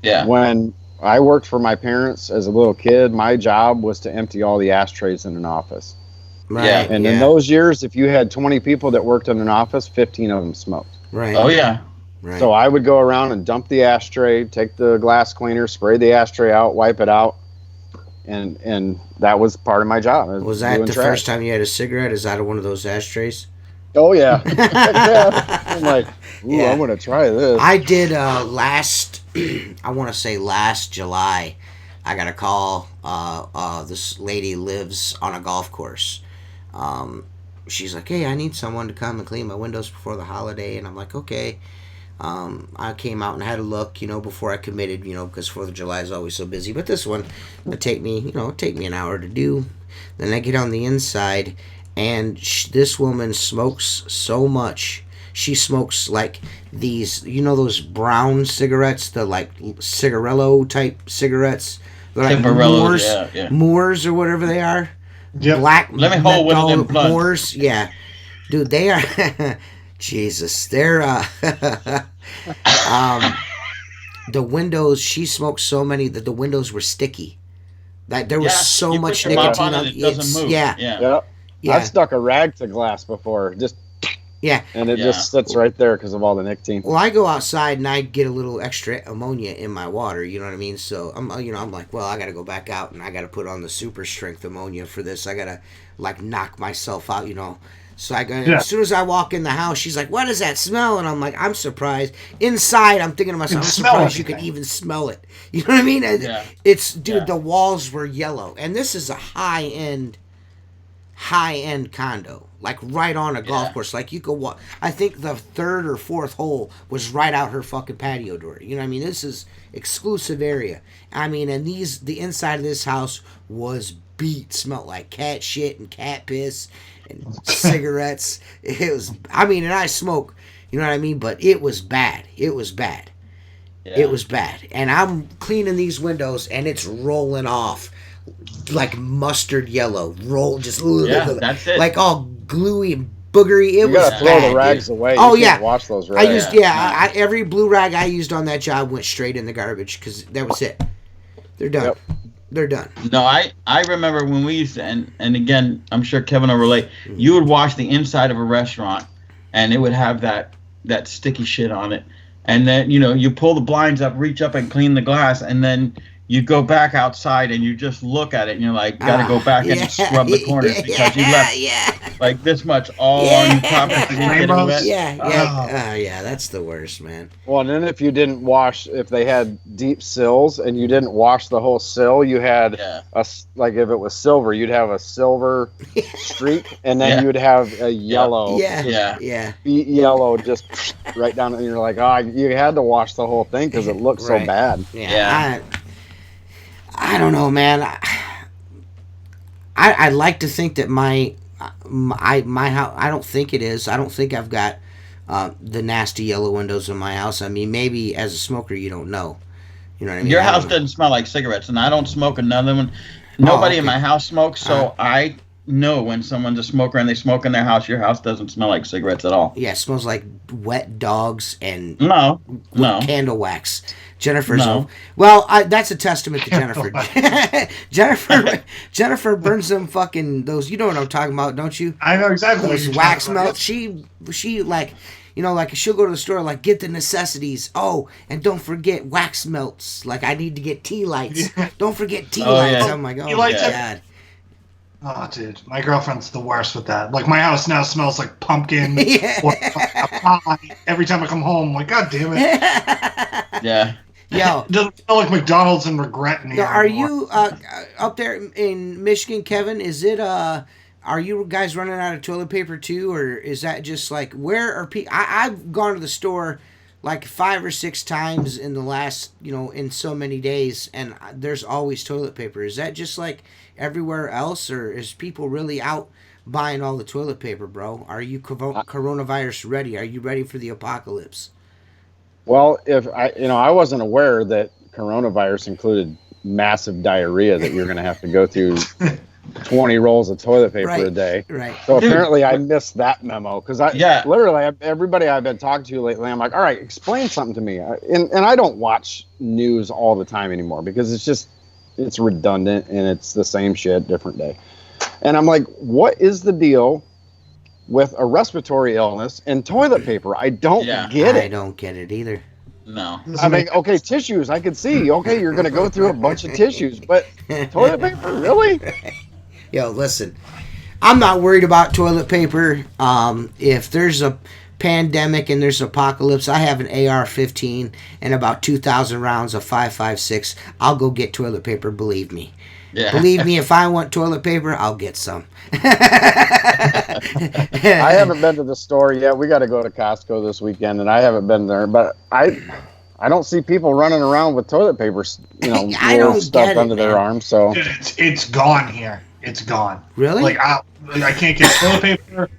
Yeah. When I worked for my parents as a little kid, my job was to empty all the ashtrays in an office. Right. Yeah. And in those years, if you had 20 people that worked in an office, 15 of them smoked. Right. Oh yeah. Right. So I would go around and dump the ashtray, take the glass cleaner, spray the ashtray out, wipe it out, and that was part of my job. Was that the first time you had a cigarette? Is that one of those ashtrays? Oh yeah. I'm like, ooh, I'm gonna try this. I did last July. I got a call. This lady lives on a golf course. She's like, hey, I need someone to come and clean my windows before the holiday, and I'm like, okay. I came out and had a look, before I committed, because 4th of July is always so busy. But this one would take me an hour to do. Then I get on the inside, and this woman smokes so much. She smokes like these, those brown cigarettes, the like cigarillo type cigarettes. They're like Moors or whatever they are. Yep. Black. Let me hold one of them blunts. Moors. Yeah, dude, they are. Jesus, they're the windows. She smoked so many that the windows were sticky. That there was so much nicotine on it. Doesn't move. Yeah. I stuck a rag to glass before, and it just sits right there because of all the nicotine. Well, I go outside and I get a little extra ammonia in my water. You know what I mean? So I'm like, well, I got to go back out and I got to put on the super strength ammonia for this. I got to like knock myself out. So as soon as I walk in the house, she's like, what does that smell? And I'm like, I'm surprised. Inside, I'm thinking to myself, I'm surprised you could even smell it. You know what I mean? It's, dude, the walls were yellow. And this is a high-end condo. Like right on a golf course. Like you could walk. I think the 3rd or 4th hole was right out her fucking patio door. You know what I mean? This is exclusive area. I mean, and the inside of this house was beat. Smelled like cat shit and cat piss and cigarettes. It was, and I smoke, you know what I mean? But it was bad. It was bad. And I'm cleaning these windows and it's rolling off like mustard yellow. That's it. Like all gluey and boogery. It was gotta throw bad, the rags dude. away. Oh you can't wash those rags. I used every blue rag I used on that job went straight in the garbage because that was it. They're done. Yep. They're done. No, I remember when we used to, and again, I'm sure Kevin will relate. You would wash the inside of a restaurant, and it would have that sticky shit on it. And then you pull the blinds up, reach up, and clean the glass, and then you go back outside and you just look at it, and you're like, gotta go back and scrub the corners because you left like this much all on top of the Yeah, that's the worst, man. Well, and then if you didn't wash, if they had deep sills and you didn't wash the whole sill, you had like if it was silver, you'd have a silver streak, and then you'd have a yellow, beet yellow, just right down, and you're like, you had to wash the whole thing because it looked so bad. I don't know, man. I like to think that my house. I don't think it is. I don't think I've got the nasty yellow windows in my house. I mean, maybe as a smoker, you don't know. You know what I mean? Your house doesn't smell like cigarettes, and I don't smoke another one. Nobody in my house smokes, so I know when someone's a smoker and they smoke in their house. Your house doesn't smell like cigarettes at all. Yeah, it smells like wet dogs and candle wax. Jennifer's well, that's a testament to Jennifer. Jennifer burns them fucking those. You know what I'm talking about, don't you? I know exactly. Those wax melts. She like, like she'll go to the store, like get the necessities. Oh, and don't forget wax melts. Like I need to get tea lights. Don't forget tea lights. Yeah. I'm like, oh my god. Oh, dude, my girlfriend's the worst with that. Like, my house now smells like pumpkin or a pie. Every time I come home, I'm like, God damn it. Yeah. Yo, It doesn't smell like McDonald's and regret in here. now, are anymore. you up there in Michigan, Kevin? Is it are you guys running out of toilet paper too, or is that just like where are people? I've gone to the store like 5 or 6 times in the last in so many days, and there's always toilet paper. Is that just like everywhere else, or is people really out buying all the toilet paper, bro? Are you coronavirus ready? Are you ready for the apocalypse? Well, if I wasn't aware that coronavirus included massive diarrhea that you're going to have to go through 20 rolls of toilet paper a day. Right. So apparently I missed that memo because literally everybody I've been talking to lately, I'm like, all right, explain something to me. And I don't watch news all the time anymore because it's redundant and it's the same shit, different day. And I'm like, what is the deal with a respiratory illness and toilet paper? I don't get it. I don't get it either. No. I mean, okay, tissues, I could see. Okay, you're going to go through a bunch of tissues, but toilet paper, really? Yo, listen, I'm not worried about toilet paper. If there's a pandemic and there's apocalypse, I have an AR-15 and about 2,000 rounds of 5.56. I'll go get toilet paper, believe me. Yeah. Believe me, if I want toilet paper, I'll get some. I haven't been to the store yet. We got to go to Costco this weekend, and I haven't been there. But I don't see people running around with toilet paper, I don't stuff get it, under their man. arms. So It's gone here. It's gone. Really? Like I can't get toilet paper,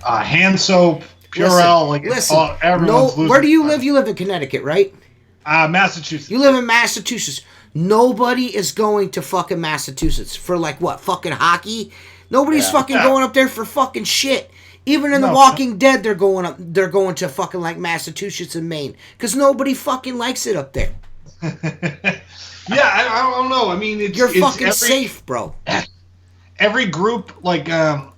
hand soap, Purell. Listen, everyone's losing. where do you live? You live in Connecticut, right? Massachusetts. You live in Massachusetts. Nobody is going to fucking Massachusetts for like what? Fucking hockey? Nobody's fucking going up there for fucking shit. Even in The Walking Dead, they're going up. They're going to fucking like Massachusetts and Maine because nobody fucking likes it up there. I don't know. I mean, You're fucking safe, bro. Every group, I'm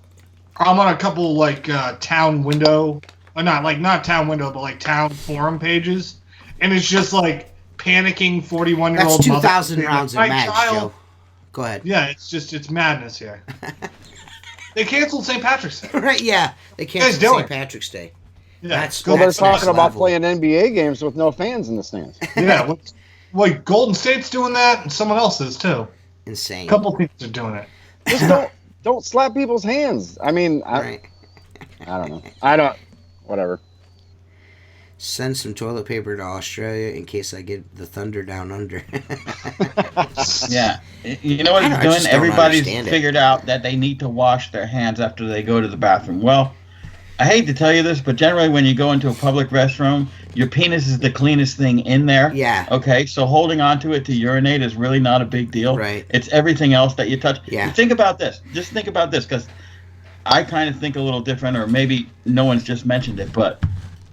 on a couple town window, not town window, but like town forum pages, and it's just like panicking 41-year-old. That's 2,000 rounds of match, Joe. Go ahead. Yeah, it's madness here. They canceled St. Patrick's Day. Right? Yeah, they canceled St. Patrick's Day. Yeah, they're talking about playing NBA games with no fans in the stands. Yeah, like Golden State's doing that, and someone else is too. Insane. A couple teams are doing it. Just don't slap people's hands. I mean, I don't know. Whatever. Send some toilet paper to Australia in case I get the thunder down under. Yeah. You know what it's doing? Everybody's figured out that they need to wash their hands after they go to the bathroom. Well, I hate to tell you this, but generally when you go into a public restroom, your penis is the cleanest thing in there. Yeah. Okay, so holding onto it to urinate is really not a big deal. Right. It's everything else that you touch. Yeah. Think about this. Just think about this, because I kind of think a little different, or maybe no one's just mentioned it, but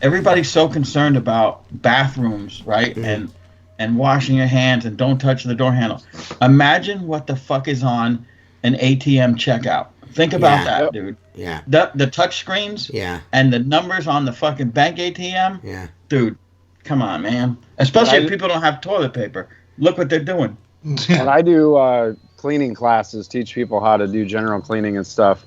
everybody's so concerned about bathrooms, right? Mm-hmm. And washing your hands and don't touch the door handle. Imagine what the fuck is on an ATM checkout. Think about that, dude. Yeah. The touch screens. Yeah. And the numbers on the fucking bank ATM. Yeah. Dude, come on, man. Especially if people don't have toilet paper. Look what they're doing. When I do cleaning classes, teach people how to do general cleaning and stuff,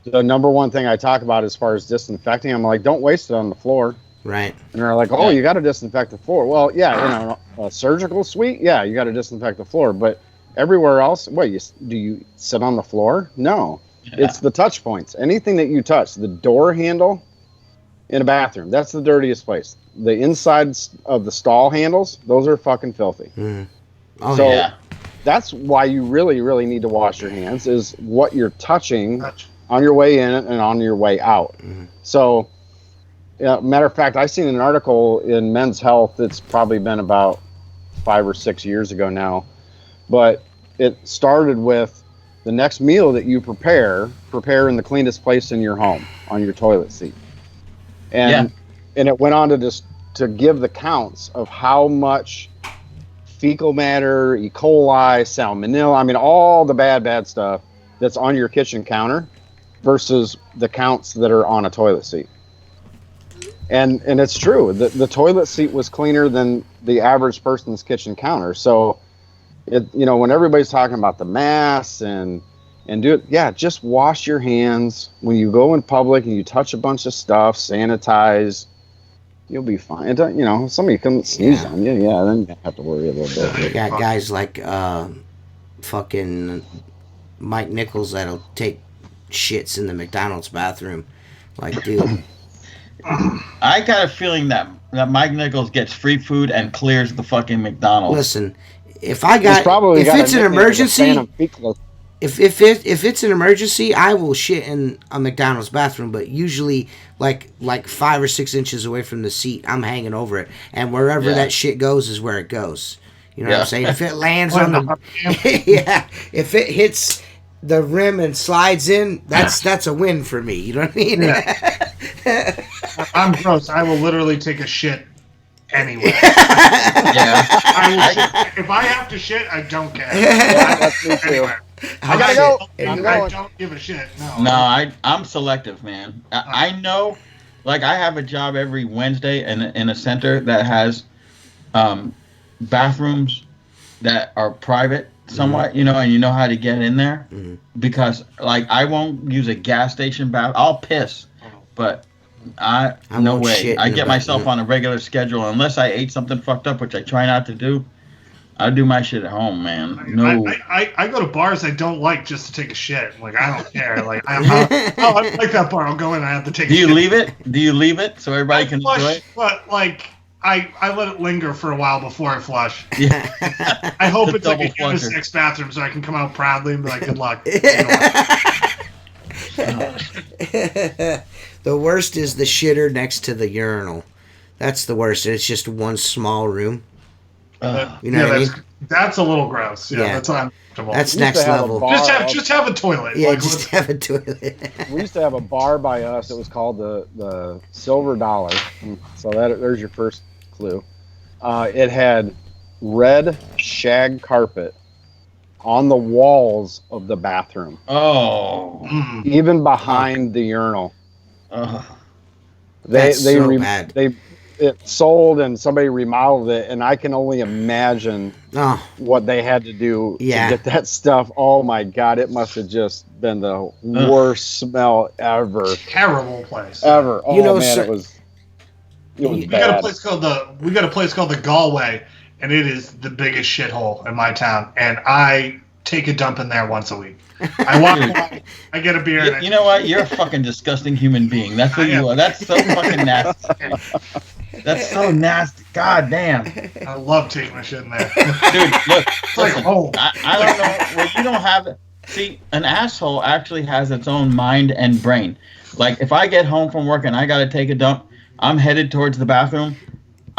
the number one thing I talk about as far as disinfecting, I'm like, don't waste it on the floor. Right. And they're like, oh, you got to disinfect the floor. Well, yeah, a surgical suite, yeah, you got to disinfect the floor. But everywhere else, do you sit on the floor? No. Yeah. It's the touch points. Anything that you touch, the door handle in a bathroom, that's the dirtiest place. The insides of the stall handles, those are fucking filthy. Mm. Oh, so yeah. That's why you really, really need to wash your hands, is what you're touching on your way in and on your way out. Mm-hmm. So, matter of fact, I seen an article in Men's Health. It's probably been about 5 or 6 years ago now, but it started with the next meal that you prepare in the cleanest place in your home, on your toilet seat. And it went on to give the counts of how much fecal matter, E. coli, salmonella, I mean, all the bad stuff that's on your kitchen counter versus the counts that are on a toilet seat. And it's true. The toilet seat was cleaner than the average person's kitchen counter. So, when everybody's talking about the mask and do it, just wash your hands when you go in public and you touch a bunch of stuff, sanitize. You'll be fine. It don't, you know, if somebody comes sneeze on you, then you have to worry a little bit. You got guys like fucking Mike Nichols that'll take shits in the McDonald's bathroom. Like, dude. I got a feeling that Mike Nichols gets free food and clears the fucking McDonald's. Listen, if it's an emergency, if it's an emergency, I will shit in a McDonald's bathroom, but usually like 5 or 6 inches away from the seat, I'm hanging over it, and wherever that shit goes is where it goes. You know what I'm saying? If it lands on the if it hits the rim and slides in, that's a win for me. You know what I mean? Yeah. I'm gross. I will literally take a shit anywhere. I will shit. If I have to shit, I don't care. That's me too. I gotta go. I don't give a shit. No, I'm selective, man. I know, like, I have a job every Wednesday in a center that has bathrooms that are private somewhat, you know, and you know how to get in there. Because, like, I won't use a gas station bath. I'll piss, but no way. I get myself on a regular schedule unless I ate something fucked up, which I try not to do. I do my shit at home, man. No, I go to bars I don't like just to take a shit. Like, I don't care. Like, I like that bar. I'll go in and I have to take a shit. Do you leave it so everybody can flush, enjoy it? But, like, I let it linger for a while before I flush. Yeah. I hope it's like a unisex bathroom so I can come out proudly and be like, good luck. The worst is the shitter next to the urinal. That's the worst. It's just one small room. You know what I mean? That's a little gross. Yeah. That's uncomfortable. That's next level. Just have a toilet. Yeah, like, just have a toilet. We used to have a bar by us. It was called the Silver Dollar. So there's your first clue. It had red shag carpet on the walls of the bathroom. Oh. Even behind the urinal. It sold and somebody remodeled it, and I can only imagine what they had to do to get that stuff. Oh my God, it must have just been the worst smell ever. Terrible place. Ever. Oh, you know, man, it was we bad. got a place called the Galway, and it is the biggest shithole in my town, and I take a dump in there once a week. I walk by, I get a beer. You know what? You're a fucking disgusting human being. That's what you are. That's so fucking nasty. That's so nasty. God damn. I love taking my shit in there. Dude, look. Listen, I don't know. Well, you don't have it. See, an asshole actually has its own mind and brain. Like, if I get home from work and I got to take a dump, I'm headed towards the bathroom.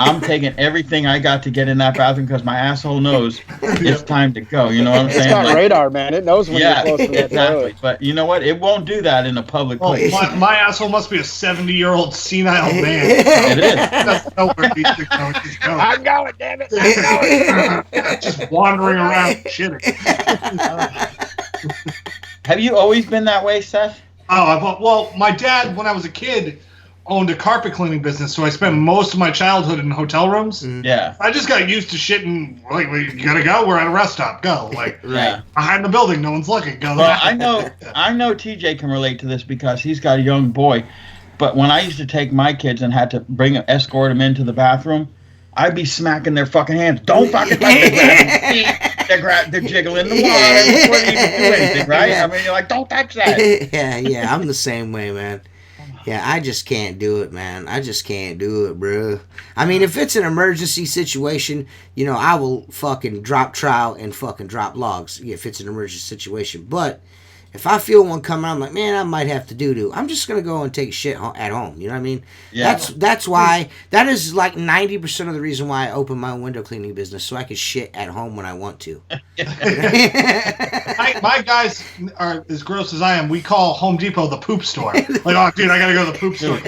I'm taking everything I got to get in that bathroom because my asshole knows it's time to go. You know what I'm saying? It's got radar, man. It knows when you're close to that exactly. toilet. But you know what? It won't do that in a public place. My asshole must be a 70-year-old senile man. It is. Doesn't know where he's going. I'm going, damn it. I'm going. Just wandering around shitting. Have you always been that way, Seth? Well, my dad, when I was a kid, owned a carpet cleaning business, so I spent most of my childhood in hotel rooms. Yeah. I just got used to shitting, like, you gotta go, we're at a rest stop, go. Like, behind the building, no one's looking, go. Well, I know TJ can relate to this because he's got a young boy, but when I used to take my kids and had to escort them into the bathroom, I'd be smacking their fucking hands. Don't fucking touch the they're jiggling the water before they even do anything, right? I mean, you're like, don't touch that. Yeah, I'm the same way, man. Yeah, I just can't do it, man. I just can't do it, bro. I mean, if it's an emergency situation, you know, I will fucking drop trowel and fucking drop logs if it's an emergency situation. But if I feel one coming, I'm like, man, I might have to do. I'm just gonna go and take a shit at home. You know what I mean? Yeah. That's why. That is like 90% of the reason why I opened my window cleaning business, so I can shit at home when I want to. My guys are as gross as I am. We call Home Depot the poop store. Like, oh, dude, I gotta go to the poop store.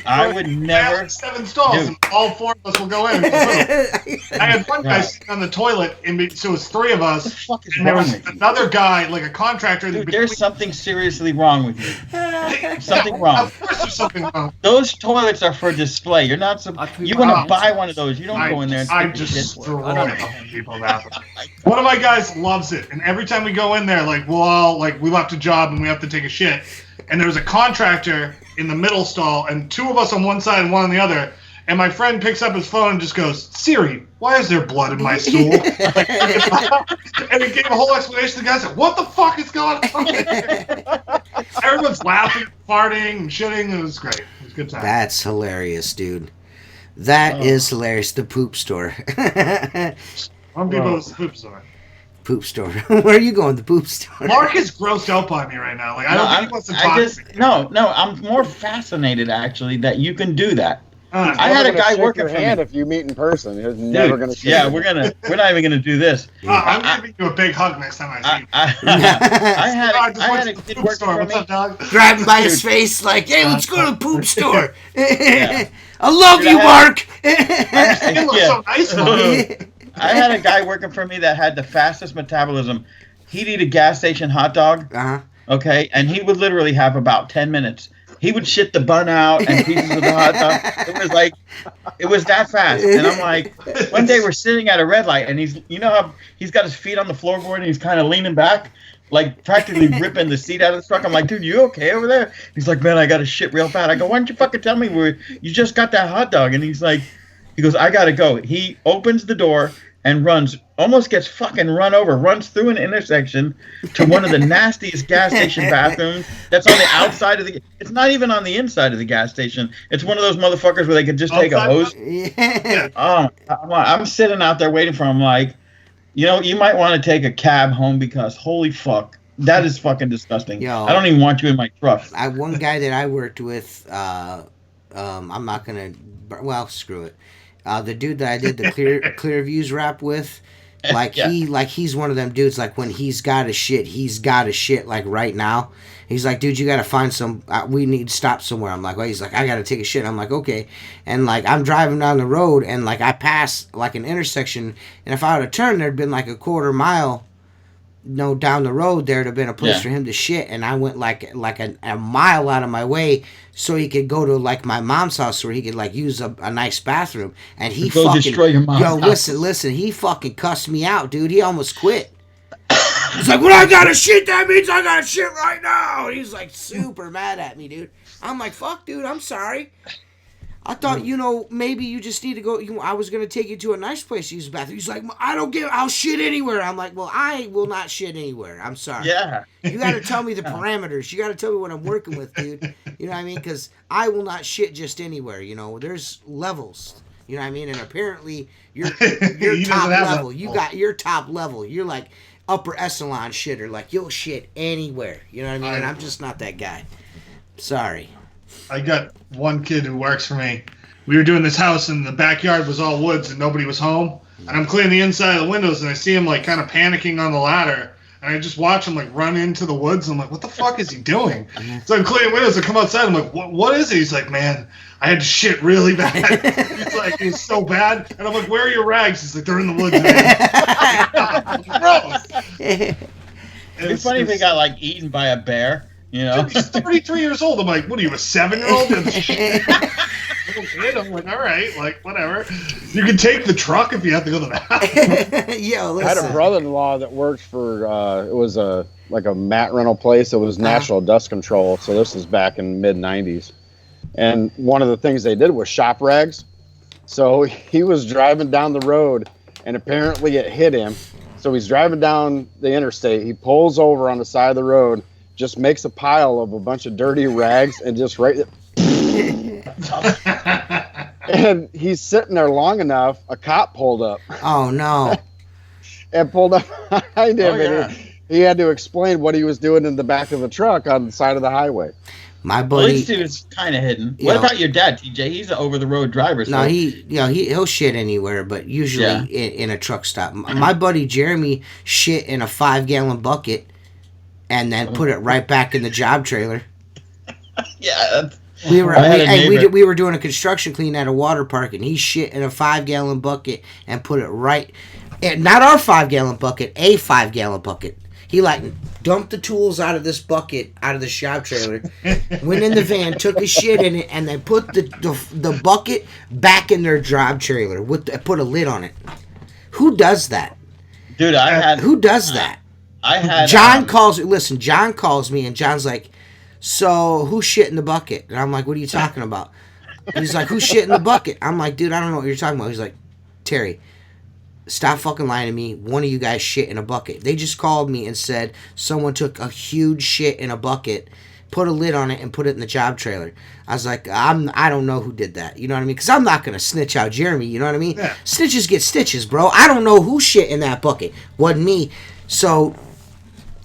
I would never. I have 7 stalls, and all 4 of us will go in. I had one guy sitting on the toilet, so it was 3 of us. What the fuck is and there wrong was with you? another guy, like a contractor. Dude, there's something seriously wrong with you. Something wrong. Of course, there's something wrong. Those toilets are for display. You're not. You want to buy one of those. You don't go in there and I stick your just shit. destroy the Home Depot bathroom. One of my guys loves it, and every time we go in there, like we left a job and we have to take a shit, and there's a contractor in the middle stall, and 2 of us on one side and 1 on the other, And my friend picks up his phone and just goes, Siri, why is there blood in my stool? And he gave a whole explanation. The guy said, what the fuck is going on? Everyone's laughing, farting, and shitting. It was great. It was a good time. That's hilarious, dude. That is hilarious. The poop store. One people was the poop store. Poop store. Where are you going? The poop store. Mark is grossed out by me right now. Like I don't think he wants to talk to me. No, I'm more fascinated actually that you can do that. I had a guy working your for hand me. If you meet in person, he's never going to shake Yeah, your we're not even gonna do this. I'm giving you a big hug next time I see you. I had a the kid poop working store. for What's me. up, dog? Grab him by his face like, hey, let's go to the poop store. Yeah. I love you, Mark. You look so nice, man. I had a guy working for me that had the fastest metabolism. He'd eat a gas station hot dog, okay, and he would literally have about 10 minutes. He would shit the bun out and pieces of the hot dog. It was that fast. And I'm like, one day we're sitting at a red light, and how he's got his feet on the floorboard and he's kind of leaning back, like practically ripping the seat out of the truck. I'm like, dude, you okay over there? He's like, man, I got to shit real bad. I go, why don't you fucking tell me where you just got that hot dog? And he goes, I got to go. He opens the door and runs, almost gets fucking run over, runs through an intersection to one of the nastiest gas station bathrooms that's on the outside of it's not even on the inside of the gas station. It's one of those motherfuckers where they could just take a hose. I'm sitting out there waiting for him like, you might want to take a cab home because holy fuck, that is fucking disgusting. Yo, I don't even want you in my truck. One guy that I worked with, I'm not going to, well, screw it. The dude that I did the clear views rap with, he's one of them dudes. Like when he's got to shit like right now. He's like, dude, you got to find some. We need to stop somewhere. I'm like, well, he's like, I got to take a shit. I'm like, okay. And like I'm driving down the road and like I pass like an intersection, and if I would have turned, there'd been like a quarter mile. Down the road there'd have been a place for him to shit, and I went like a mile out of my way so he could go to like my mom's house where he could like use a nice bathroom, and he go fucking destroy your mom's house. listen, he fucking cussed me out, dude. He almost quit. He's like, when I gotta shit, that means I gotta shit right now. And he's like super mad at me, dude. I'm like, fuck, dude, I'm sorry. I thought, maybe you just need to go. I was going to take you to a nice place to use the bathroom. He's like, I'll shit anywhere. I'm like, well, I will not shit anywhere. I'm sorry. Yeah. You got to tell me the parameters. You got to tell me what I'm working with, dude. You know what I mean? Because I will not shit just anywhere. There's levels. You know what I mean? And apparently, you're top level. You got your top level. You're like upper echelon shitter. Like, you'll shit anywhere. You know what I mean? And I'm just not that guy. Sorry. I got one kid who works for me. We were doing this house, and the backyard was all woods, and nobody was home. And I'm cleaning the inside of the windows, and I see him like kind of panicking on the ladder. And I just watch him like run into the woods. And I'm like, what the fuck is he doing? So I'm cleaning windows. I come outside. I'm like, what is it? He's like, man, I had to shit really bad. He's like, it's so bad. And I'm like, where are your rags? He's like, they're in the woods. Gross. It's funny if he got like eaten by a bear. Dude, he's 33 years old. I'm like, what are you, a 7-year-old? I'm like, all right, like, whatever. You can take the truck if you have to go to the bathroom. Yo, listen. I had a brother-in-law that worked for, it was a mat rental place. It was natural dust control. So this is back in mid-90s. And one of the things they did was shop rags. So he was driving down the road, and apparently it hit him. So he's driving down the interstate. He pulls over on the side of the road, just makes a pile of a bunch of dirty rags, and just and he's sitting there long enough, a cop pulled up. Oh, no. And pulled up behind him. Yeah. And he had to explain what he was doing in the back of the truck on the side of the highway. My Well, buddy... these two is kind of hidden. What about your dad, TJ? He's an over-the-road driver. So. No, he'll shit anywhere, but usually in a truck stop. My buddy Jeremy shit in a 5-gallon bucket and then put it right back in the job trailer. Yeah, We were doing a construction clean at a water park, and he shit in a 5-gallon bucket and put it right, not our 5-gallon bucket, a 5-gallon bucket. He like dumped the tools out of this bucket out of the shop trailer, went in the van, took a shit in it, and then put the bucket back in their job trailer put a lid on it. Who does that? dude, Who does that? I had John calls me, and John's like, so who shit in the bucket? And I'm like, what are you talking about? He's like, who shit in the bucket? I'm like, dude, I don't know what you're talking about. He's like, Terry, stop fucking lying to me. One of you guys shit in a bucket. They just called me and said someone took a huge shit in a bucket, put a lid on it, and put it in the job trailer. I was like, I don't know who did that. You know what I mean? Because I'm not going to snitch out Jeremy. You know what I mean? Yeah. Snitches get stitches, bro. I don't know who shit in that bucket. Wasn't me. So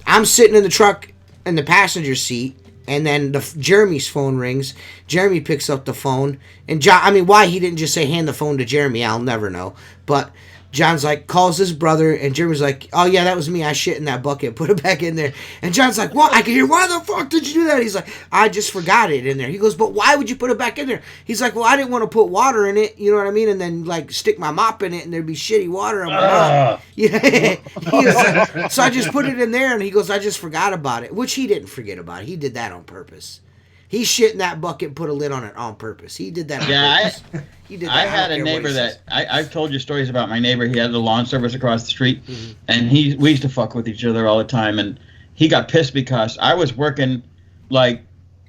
I'm sitting in the truck in the passenger seat, and then Jeremy's phone rings. Jeremy picks up the phone. And John, I mean, why he didn't just say hand the phone to Jeremy, I'll never know. But John's like, calls his brother, and Jeremy's like, oh yeah, that was me. I shit in that bucket. Put it back in there. And John's like, what? I can hear, why the fuck did you do that? He's like, I just forgot it in there. He goes, but why would you put it back in there? He's like, well, I didn't want to put water in it, you know what I mean? And then like stick my mop in it and there'd be shitty water on my mop. Yeah. He was like, so I just put it in there, and he goes, I just forgot about it, which he didn't forget about it. He did that on purpose. He shit in that bucket and put a lid on it on purpose. He did that on purpose. He did that. I had a neighbor that I've told you stories about. My neighbor, he had the lawn service across the street, and we used to fuck with each other all the time. And he got pissed because I was working, like,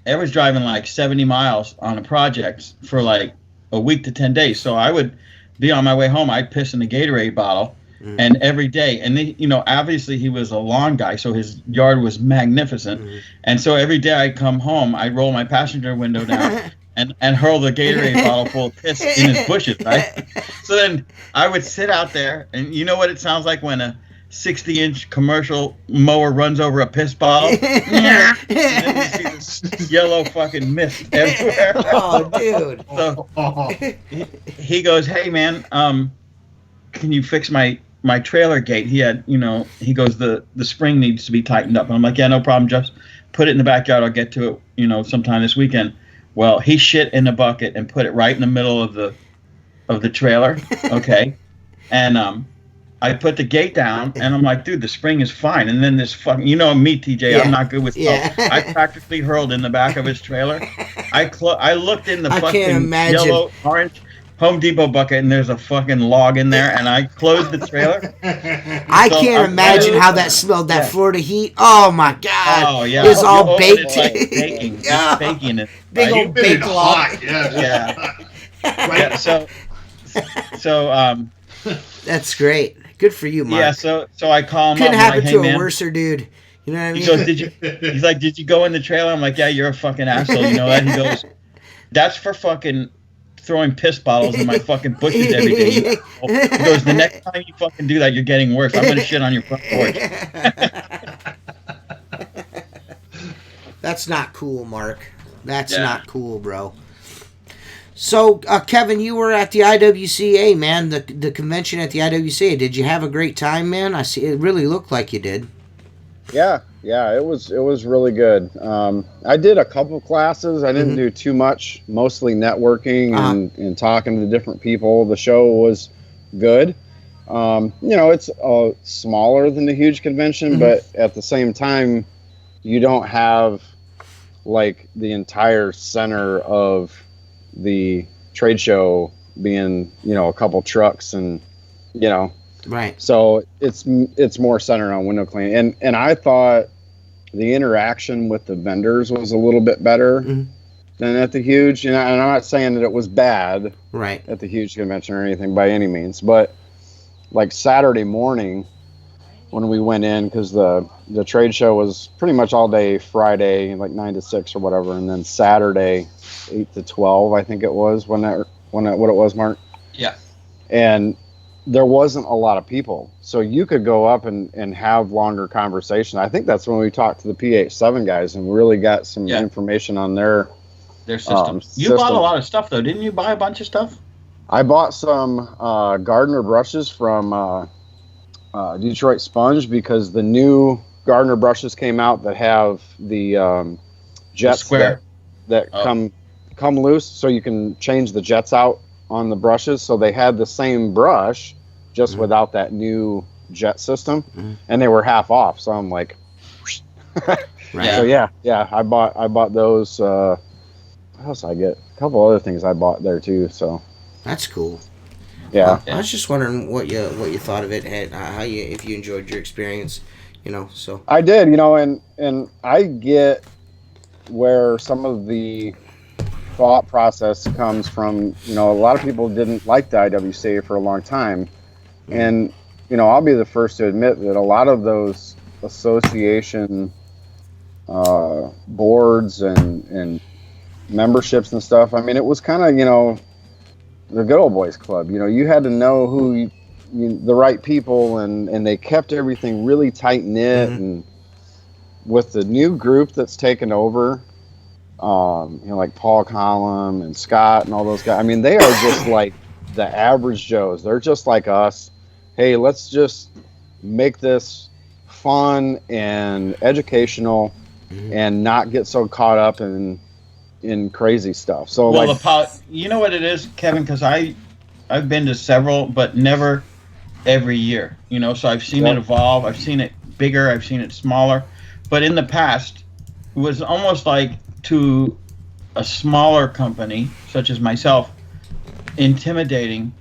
I was driving like 70 miles on a project for like a week to 10 days. So I would be on my way home. I'd piss in the Gatorade bottle, and every day. And you know, obviously he was a lawn guy, so his yard was magnificent. And so every day I'd come home, I'd roll my passenger window down. And hurl the Gatorade bottle full of piss in his bushes, right? So then I would sit out there, and you know what it sounds like when a 60-inch commercial mower runs over a piss bottle? And then you see this yellow fucking mist everywhere. Oh, dude. So he goes, hey, man, can you fix my trailer gate? He had, you know, he goes, the spring needs to be tightened up. And I'm like, yeah, no problem, just put it in the backyard. I'll get to it, you know, sometime this weekend. Well, he shit in a bucket and put it right in the middle of the trailer, okay? And I put the gate down, and I'm like, dude, the spring is fine. And then this fucking, you know me, TJ, Yeah. I'm not good with smoke. Yeah. I practically hurled in the back of his trailer. I looked in the I can't fucking imagine. yellow, orange Home Depot bucket, and there's a fucking log in there, and I closed the trailer. I So can't I'm imagine ready. how that smelled, that Yeah. Florida heat. Oh, my God. Oh, yeah. It's all You open baked. it like baking. Yeah. It's baking it. Big right? old baked log. hot. Yeah. Yeah. Right. Yeah, so That's great. Good for you, Mark. yeah, so I call him Couldn't up. I'm happen like, to hey, a man. worser dude. You know what I mean? He goes, he's like, did you go in the trailer? I'm like, yeah, you're a fucking asshole. You know that? He goes, that's for fucking throwing piss bottles in my fucking bushes every day. You asshole." He goes, the next time you fucking do that, you're getting worse. I'm going to shit on your front porch. That's not cool, Mark. That's Yeah. not cool, bro. So, Kevin, you were at the IWCA, man, the convention at the IWCA. Did you have a great time, man? I see. It really looked like you did. Yeah, it was really good. I did a couple classes. I didn't do too much, mostly networking and talking to different people. The show was good. You know, it's smaller than the huge convention, but at the same time, you don't have like the entire center of the trade show being, you know, a couple trucks and, you know, Right. so it's more centered on window cleaning, and I thought the interaction with the vendors was a little bit better than at the huge. You know, and I'm not saying that it was bad Right. at the huge convention or anything by any means, but like Saturday morning when we went in, because the trade show was pretty much all day Friday, like 9 to 6 or whatever, and then Saturday 8 to 12, I think it was what it was, Mark. Yeah. And there wasn't a lot of people, so you could go up and have longer conversation. I think that's when we talked to the PH7 guys and really got some information on their systems. You bought a lot of stuff, though. Didn't you buy a bunch of stuff? I bought some Gardner brushes from Detroit Sponge, because the new Gardner brushes came out that have the jets that come loose, so you can change the jets out on the brushes. So they had the same brush, just without that new jet system, and they were half off. So I'm like, Right. so yeah, I bought those. What else I get? A couple other things I bought there too. So That's cool. yeah. I was just wondering what you thought of it, and if you enjoyed your experience, you know. So I did, you know, and I get where some of the thought process comes from, a lot of people didn't like the IWCA for a long time. And, I'll be the first to admit that a lot of those association boards and memberships and stuff, I mean, it was kind of, the good old boys club. You had to know who the right people, and they kept everything really tight knit. And with the new group that's taken over, like Paul Collum and Scott and all those guys, I mean, they are just like the average Joes. They're just like us. Hey, let's just make this fun and educational and not get so caught up in crazy stuff. So, you know what it is, Kevin? Because I've been to several, but never every year. So I've seen it evolve. I've seen it bigger. I've seen it smaller. But in the past, it was almost like, to a smaller company such as myself, intimidating.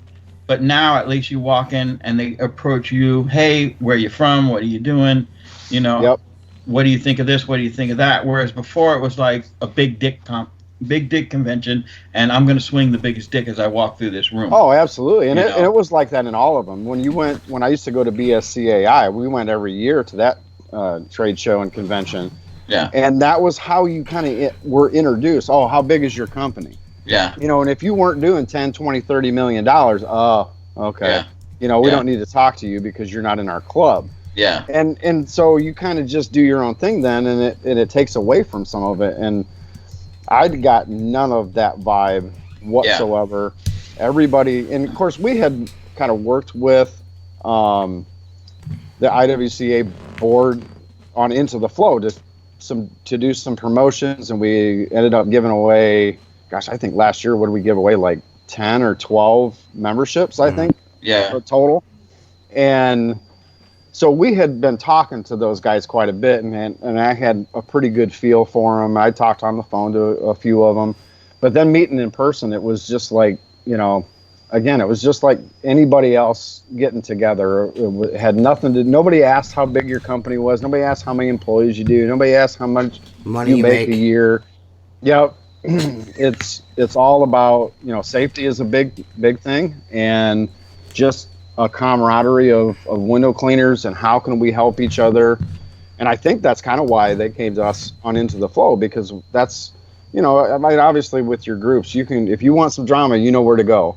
But now at least you walk in and they approach you. Hey, where are you from? What are you doing? What do you think of this? What do you think of that? Whereas before it was like a big dick convention, and I'm going to swing the biggest dick as I walk through this room. Oh, absolutely. And it was like that in all of them. When I used to go to BSCAI, we went every year to that trade show and convention. Yeah. And that was how you kind of were introduced. Oh, how big is your company? Yeah. And if you weren't doing 10, 20, 30 million dollars, oh, okay. Yeah. We don't need to talk to you because you're not in our club. Yeah. And so you kind of just do your own thing then, and it takes away from some of it. And I'd got none of that vibe whatsoever. Yeah. Everybody, and of course we had kind of worked with the IWCA board on Into the Flow to do some promotions, and we ended up giving away, gosh, I think last year, what did we give away, like 10 or 12 memberships, I think, total. And so we had been talking to those guys quite a bit, and I had a pretty good feel for them. I talked on the phone to a few of them, but then meeting in person, it was just like, again, it was just like anybody else getting together. It had nothing to. Nobody asked how big your company was. Nobody asked how many employees you do. Nobody asked how much money you make a year. Yep, it's all about safety is a big thing, and just a camaraderie of window cleaners and how can we help each other. And I think that's kind of why they came to us on Into the Flow, because that's obviously with your groups, you can, if you want some drama, you know where to go.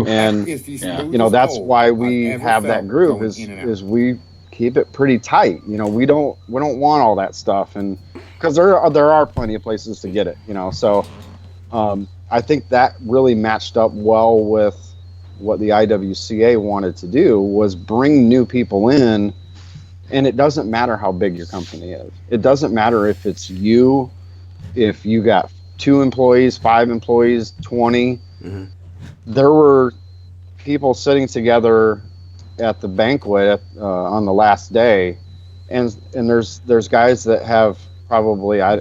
And that's why we have that group is we keep it pretty tight. We don't want all that stuff, and because there are plenty of places to get it. So I think that really matched up well with what the IWCA wanted to do, was bring new people in. And it doesn't matter how big your company is. It doesn't matter if it's if you got 2 employees, 5 employees, 20. Mm-hmm. There were people sitting together at the banquet on the last day, and there's guys that have probably, I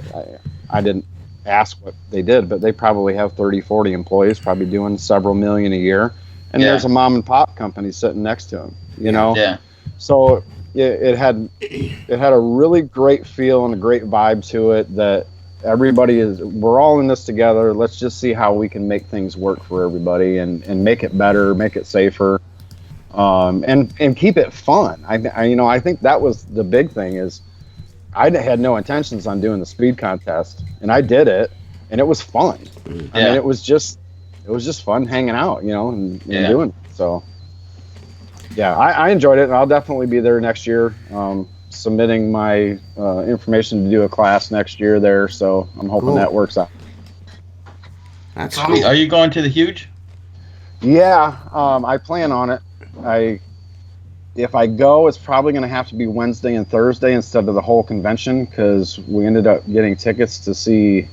didn't ask what they did, but they probably have 30, 40 employees, probably doing several million a year. And there's a mom and pop company sitting next to them, Yeah. So it had a really great feel and a great vibe to it, that we're all in this together. Let's just see how we can make things work for everybody and make it better, make it safer, and keep it fun. I think that was the big thing. Is I had no intentions on doing the speed contest, and I did it, and it was fun. I mean, it was just fun hanging out, and doing it. So I enjoyed it, and I'll definitely be there next year. Submitting my information to do a class next year there, so I'm hoping that works out. That's cool. Are you going to the Huge? Yeah, I plan on it. If I go, it's probably going to have to be Wednesday and Thursday instead of the whole convention, because we ended up getting tickets to see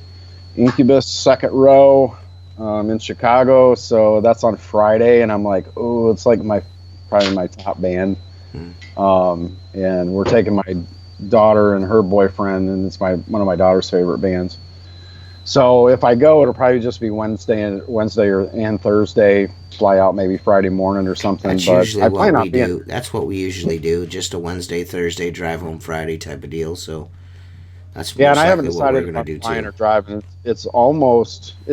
Incubus second row in Chicago, so that's on Friday, and I'm like, oh, it's like probably my top band. And we're taking my daughter and her boyfriend, and it's one of my daughter's favorite bands. So if I go, it'll probably just be Wednesday and Thursday. Fly out maybe Friday morning or something. That's usually what we do. That's what we usually do. Just a Wednesday, Thursday, drive home Friday type of deal. So That's Yeah, most and I haven't likely what we're decided if gonna I'm do flying too. or driving. It's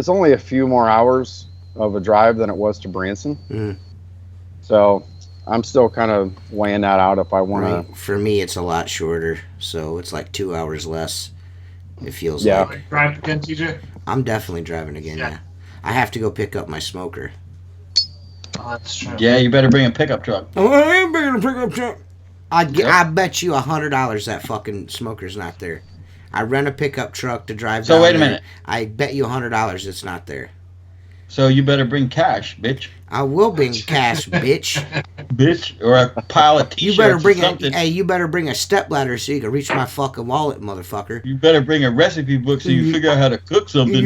only a few more hours of a drive than it was to Branson. Mm. So I'm still kind of weighing that out if I want to. Right. For me, it's a lot shorter, so it's like 2 hours less. It feels Yeah. like. Drive again, TJ? I'm definitely driving again. Yeah. I have to go pick up my smoker. Oh, that's true. Yeah, you better bring a pickup truck. Oh, I am bringing a pickup truck. I bet you $100 that fucking smoker's not there. I rent a pickup truck to drive So down wait a there. minute. I bet you $100 it's not there. So you better bring cash, bitch. I will bring cash, bitch. Bitch, or a pile of t-shirts You better bring or something. you better bring a stepladder so you can reach my fucking wallet, motherfucker. You better bring a recipe book so you figure out how to cook something.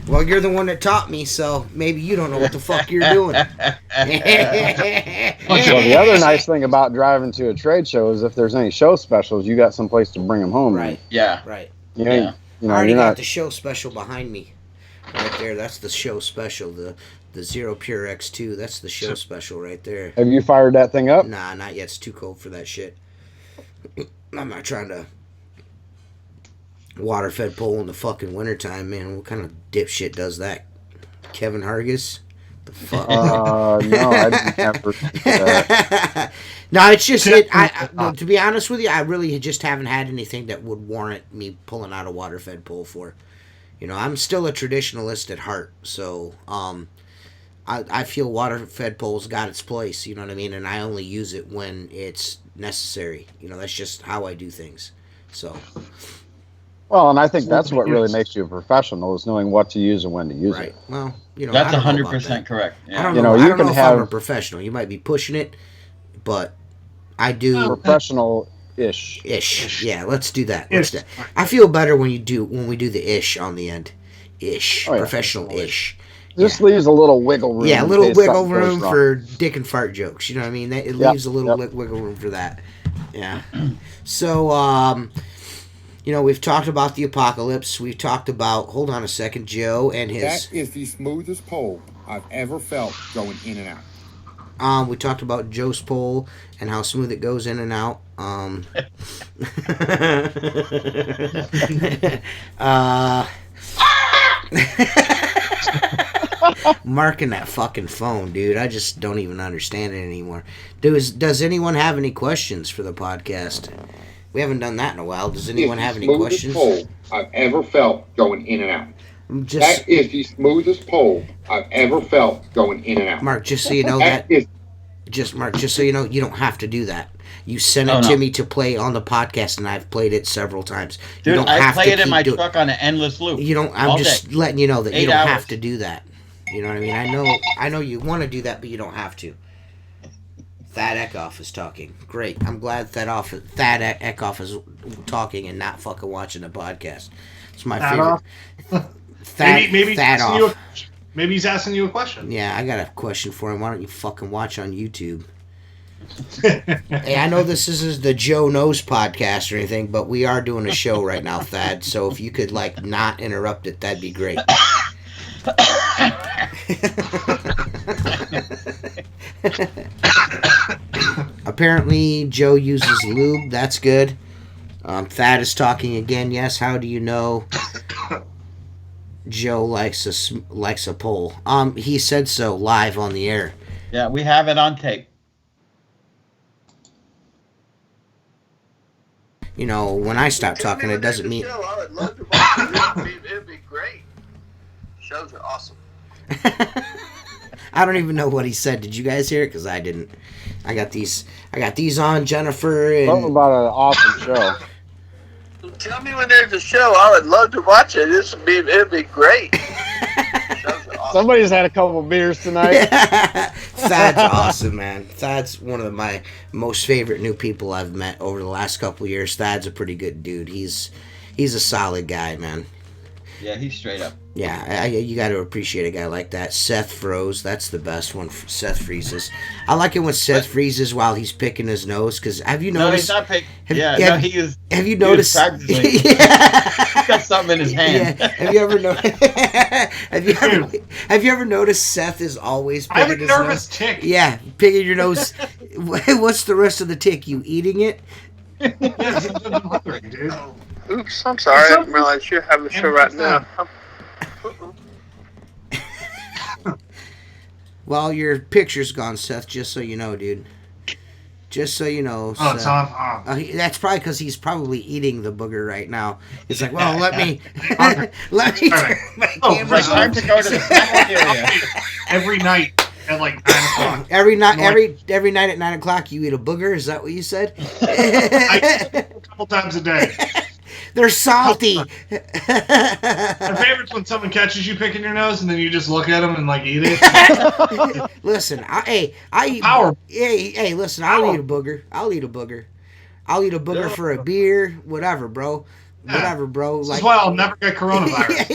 Well, you're the one that taught me, so maybe you don't know what the fuck you're doing. Well, the other nice thing about driving to a trade show is if there's any show specials, you got someplace to bring them home. Right. Yeah. Right. You know, Yeah. you know, I already you're got not. the show special behind me. Right there. That's the show special. The Zero Pure X2. That's the show special right there. Have you fired that thing up? Nah, not yet. It's too cold for that shit. I'm not trying to water-fed pole in the fucking wintertime, man. What kind of dipshit does that? Kevin Hargis? The fuck? No, I didn't ever. No, it's just to be honest with you, I really just haven't had anything that would warrant me pulling out a water-fed pole for. You know, I'm still a traditionalist at heart, so I feel water-fed poles got its place. You know what I mean? And I only use it when it's necessary. You know, that's just how I do things. So. Well, and I think that's what really makes you a professional is knowing what to use and when to use Right. it. Well, you know, That's I don't know 100% about correct. that. Yeah. I don't You know. know, I you don't know can if I'm a have- professional. You might be pushing it, but I do. Professional-ish. Ish. Yeah, let's do that. Ish. I feel better when we do the ish on the end. Ish. Oh, yeah. Professional ish. Just leaves a little wiggle room. Yeah, a in little case wiggle something goes room wrong. for dick and fart jokes. You know what I mean? It leaves a little wiggle room for that. Yeah. So, you know, we've talked about the apocalypse. We've talked about, hold on a second, Joe and his. That is the smoothest pole I've ever felt going in and out. We talked about Joe's pole and how smooth it goes in and out. Marking that fucking phone, dude. I just don't even understand it anymore. Does anyone have any questions for the podcast? We haven't done that in a while. Does anyone have any questions? Pole I've ever felt going in and out. Just That is the smoothest pole I've ever felt going in and out. Mark, just so you know That is Mark, just so you know, you don't have to do that. You sent it to me to play on the podcast, and I've played it several times. Dude, you don't I have play to it in keep my doing- truck on an endless loop. You don't. I'm all just day. letting you know that 8 you don't hours. have to do that. You know what I mean? I know you want to do that, but you don't have to. Thad Eckhoff is talking. Great. I'm glad Thad Eckhoff is talking and not fucking watching the podcast. It's my favorite. Maybe Thad asking you off. maybe he's asking you a question. Yeah, I got a question for him. Why don't you fucking watch on YouTube? Hey, I know this isn't the Joe Knows podcast or anything, but we are doing a show right now, Thad. So if you could like not interrupt it, that'd be great. Apparently, Joe uses lube. That's good. Thad is talking again. Yes. How do you know Joe likes a pole? He said so live on the air. Yeah, we have it on tape. You know, when I stop talking, it doesn't mean. Show. I would love to watch it. It'd be great. Shows are awesome. I don't even know what he said. Did you guys hear it? Because I didn't. I got these on, Jennifer. Something And about an awesome show. Tell me when there's a show. I would love to watch it. It'd be great. Shows are awesome. Somebody's had a couple beers tonight. Thad's awesome, man. Thad's one of my most favorite new people I've met over the last couple of years. Thad's a pretty good dude. He's a solid guy, man. Yeah, he's straight up. Yeah, you got to appreciate a guy like that. Seth froze. That's the best one. Seth freezes. I like it when Seth freezes while he's picking his nose. Because have you noticed? No, he's not picking. He is. Have you noticed? Practically. Yeah. He's got something in his hand. Yeah. Have you ever noticed? have you ever noticed Seth is always I have picking a his nervous nose? tick. Yeah, picking your nose. What's the rest of the tick? You eating it? Yeah, sometimes I'm hungry, dude. Oops, I'm sorry. I didn't realize you're having a show right now. Well, your picture's gone, Seth, just so you know, dude. Just so you know. Oh, it's on. That's probably because he's probably eating the booger right now. It's like, well, let me turn my camera It's time to go to the cafeteria. Every night at like 9 o'clock. Every night at 9 o'clock, you eat a booger. Is that what you said? I eat a couple times a day. They're salty. My favorite's when someone catches you picking your nose and then you just look at them and like eat it. Listen, I eat. Power. Hey, listen, I'll eat a booger. I'll eat a booger for a beer, whatever, bro. Yeah. Whatever, bro. This like, is why I'll never get coronavirus.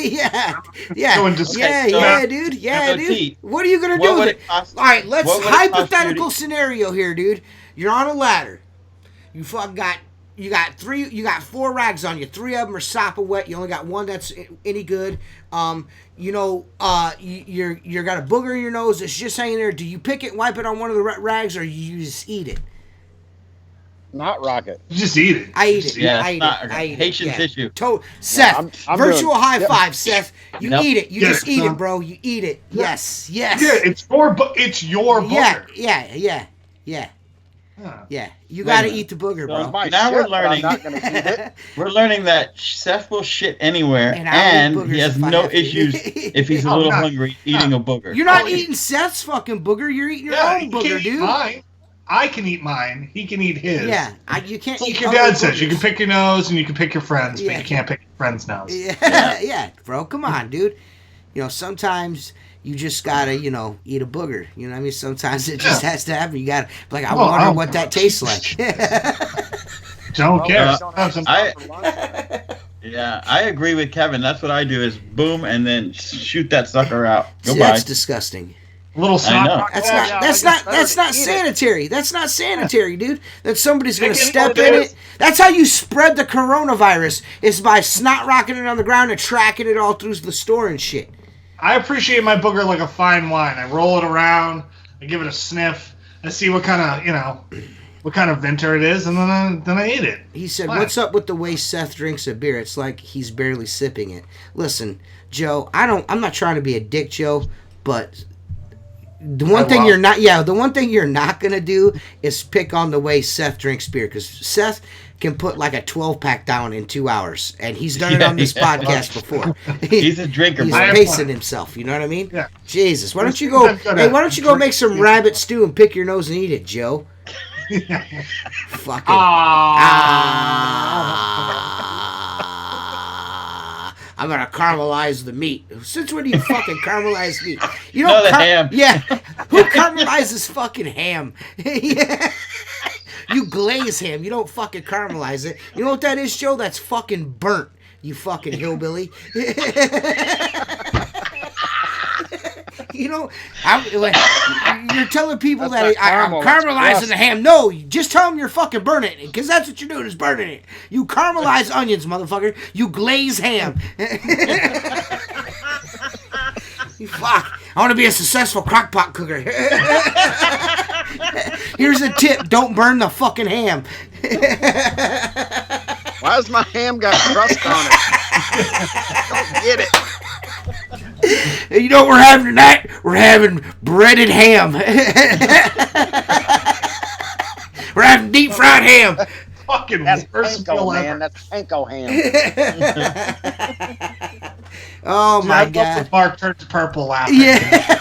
Yeah, dude. Yeah, dude. What are you gonna do with it? All right, let's hypothetical scenario here, dude. You're on a ladder. You got 4 rags on you. 3 of them are sopping wet. You only got 1 that's any good. You got a booger in your nose that's just hanging there. Do you pick it and wipe it on one of the rags, or you just eat it? Not rocket. You just eat it. I eat it. Yeah, I eat it. Haitian tissue. Seth, I'm virtual doing, high five, Seth. You Nope. eat it. You just eat it, bro. You eat it. Yeah. Yes. Yeah, it's your booger. Yeah. You got to eat the booger, bro. Now we're learning. I'm not gonna eat it. We're learning that Seth will shit anywhere, And I'll eat and he boogers has if I no have to. issues if he's a little hungry eating a booger. You're not eating Seth's fucking booger. You're eating your own you booger, can't eat dude. mine. I can eat mine. He can eat his. Yeah, you can't It's eat like your other dad says, you boogers. can pick your nose and you can pick your friends, Yeah. but you can't pick your friend's nose. Yeah, bro. Come on, dude. Sometimes you just gotta, eat a booger. You know what I mean? Sometimes it just has to happen. You gotta, like, I wonder what that tastes like. Don't care. I agree with Kevin. That's what I do is boom and then shoot that sucker out. See, Goodbye. that's disgusting. A little I know. snot. That's not sanitary. That's not sanitary, dude. That somebody's gonna step in it. That's how you spread the coronavirus. Is by snot rocking it on the ground and tracking it all through the store and shit. I appreciate my booger like a fine wine. I roll it around, I give it a sniff, I see what kind of vinter it is, and then I eat it. He said, What? "What's up with the way Seth drinks a beer? It's like he's barely sipping it." Listen, Joe, I'm not trying to be a dick, Joe, but the one thing you're not gonna do is pick on the way Seth drinks beer, because Seth can put like a 12-pack down in 2 hours, and he's done it on this podcast before. He's a drinker, He's bro. pacing himself. You know what I mean? Yeah. Jesus, why don't you go make some rabbit stew and pick your nose and eat it, Joe? Fucking. I'm gonna caramelize the meat. Since when do you fucking caramelize meat? You don't. No, the ham. Yeah. Who caramelizes fucking ham? Yeah. You glaze ham. You don't fucking caramelize it. You know what that is, Joe? That's fucking burnt. You fucking hillbilly. You're telling people that I'm caramelizing the ham. No, just tell them you're fucking burning it, because that's what you're doing is burning it. You caramelize onions, motherfucker. You glaze ham. You fuck. I want to be a successful crockpot cooker. Here's a tip: don't burn the fucking ham. Why has my ham got crust on it? Don't get it. And you know what we're having tonight? We're having breaded ham. We're having deep fried ham. Fucking That's worst panko, meal man. ever. That's panko ham. Oh my Dude, god. when Mark turns purple laughing. Yeah.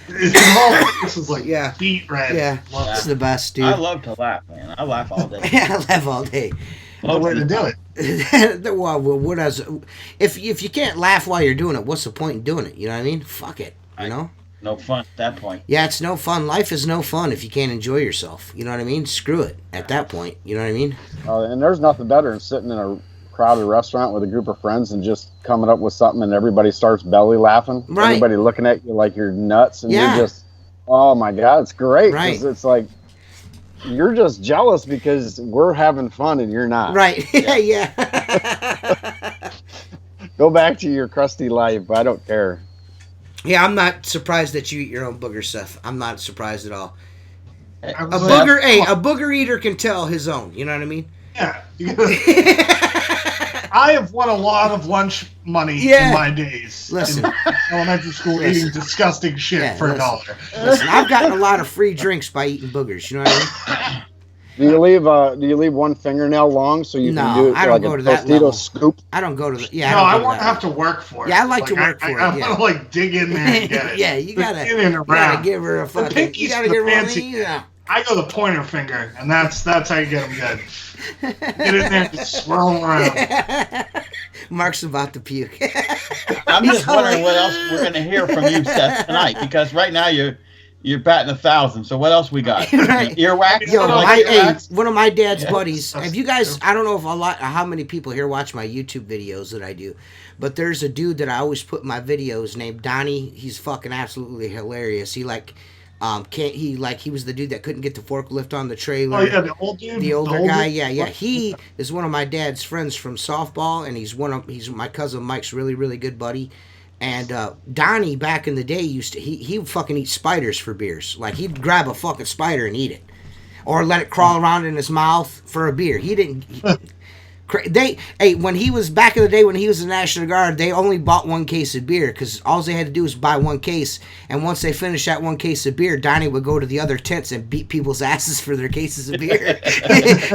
His whole face is like beet red. Yeah. It's the best, dude. I love to laugh, man. I laugh all day. I laugh all day. The way to do it. Well, what else? If you can't laugh while you're doing it, what's the point in doing it? You know what I mean? Fuck it. You know? No fun at that point. Yeah, it's no fun. Life is no fun if you can't enjoy yourself. You know what I mean? Screw it at that point. You know what I mean? And there's nothing better than sitting in a crowded restaurant with a group of friends and just coming up with something, and everybody starts belly laughing. Right. Everybody looking at you like you're nuts, and Yeah. you're just, oh my god, it's great. 'Cause Right. it's like you're just jealous because we're having fun and you're not. Right. Yeah. Go back to your crusty life. I don't care. Yeah, I'm not surprised that you eat your own booger, Seth. I'm not surprised at all. A booger, a booger eater can tell his own. You know what I mean? Yeah. I have won a lot of lunch money in my days. Listen, in elementary school, eating disgusting shit for $1. Listen, I've gotten a lot of free drinks by eating boogers. You know what I mean? Do you leave one fingernail long so you can do it I don't like go a to that Tostito level. scoop? I don't go to the. No, I won't have to work for it. Yeah, I like to work for it. I want to like dig in there and get it. Yeah, you gotta give her a fucking. You gotta give her a I go the pointer finger, and that's how you get them good. Get in there and swirl them around. Mark's about to puke. I'm just wondering what else we're gonna hear from you, Seth, tonight, because right now you're batting 1,000. So what else we got? Right. Earwax? Yo, one of my dad's buddies. Have you guys? I don't know if how many people here watch my YouTube videos that I do, but there's a dude that I always put in my videos named Donnie. He's fucking absolutely hilarious. He he was the dude that couldn't get the forklift on the trailer. Oh yeah, the old dude, the older guy. Yeah. He is one of my dad's friends from softball, and he's my cousin Mike's really really good buddy. And Donnie back in the day he would fucking eat spiders for beers. Like he'd grab a fucking spider and eat it, or let it crawl around in his mouth for a beer. He didn't. When he was back in the day when he was in the National Guard, they only bought one case of beer because all they had to do was buy one case. And once they finished that one case of beer, Donnie would go to the other tents and beat people's asses for their cases of beer.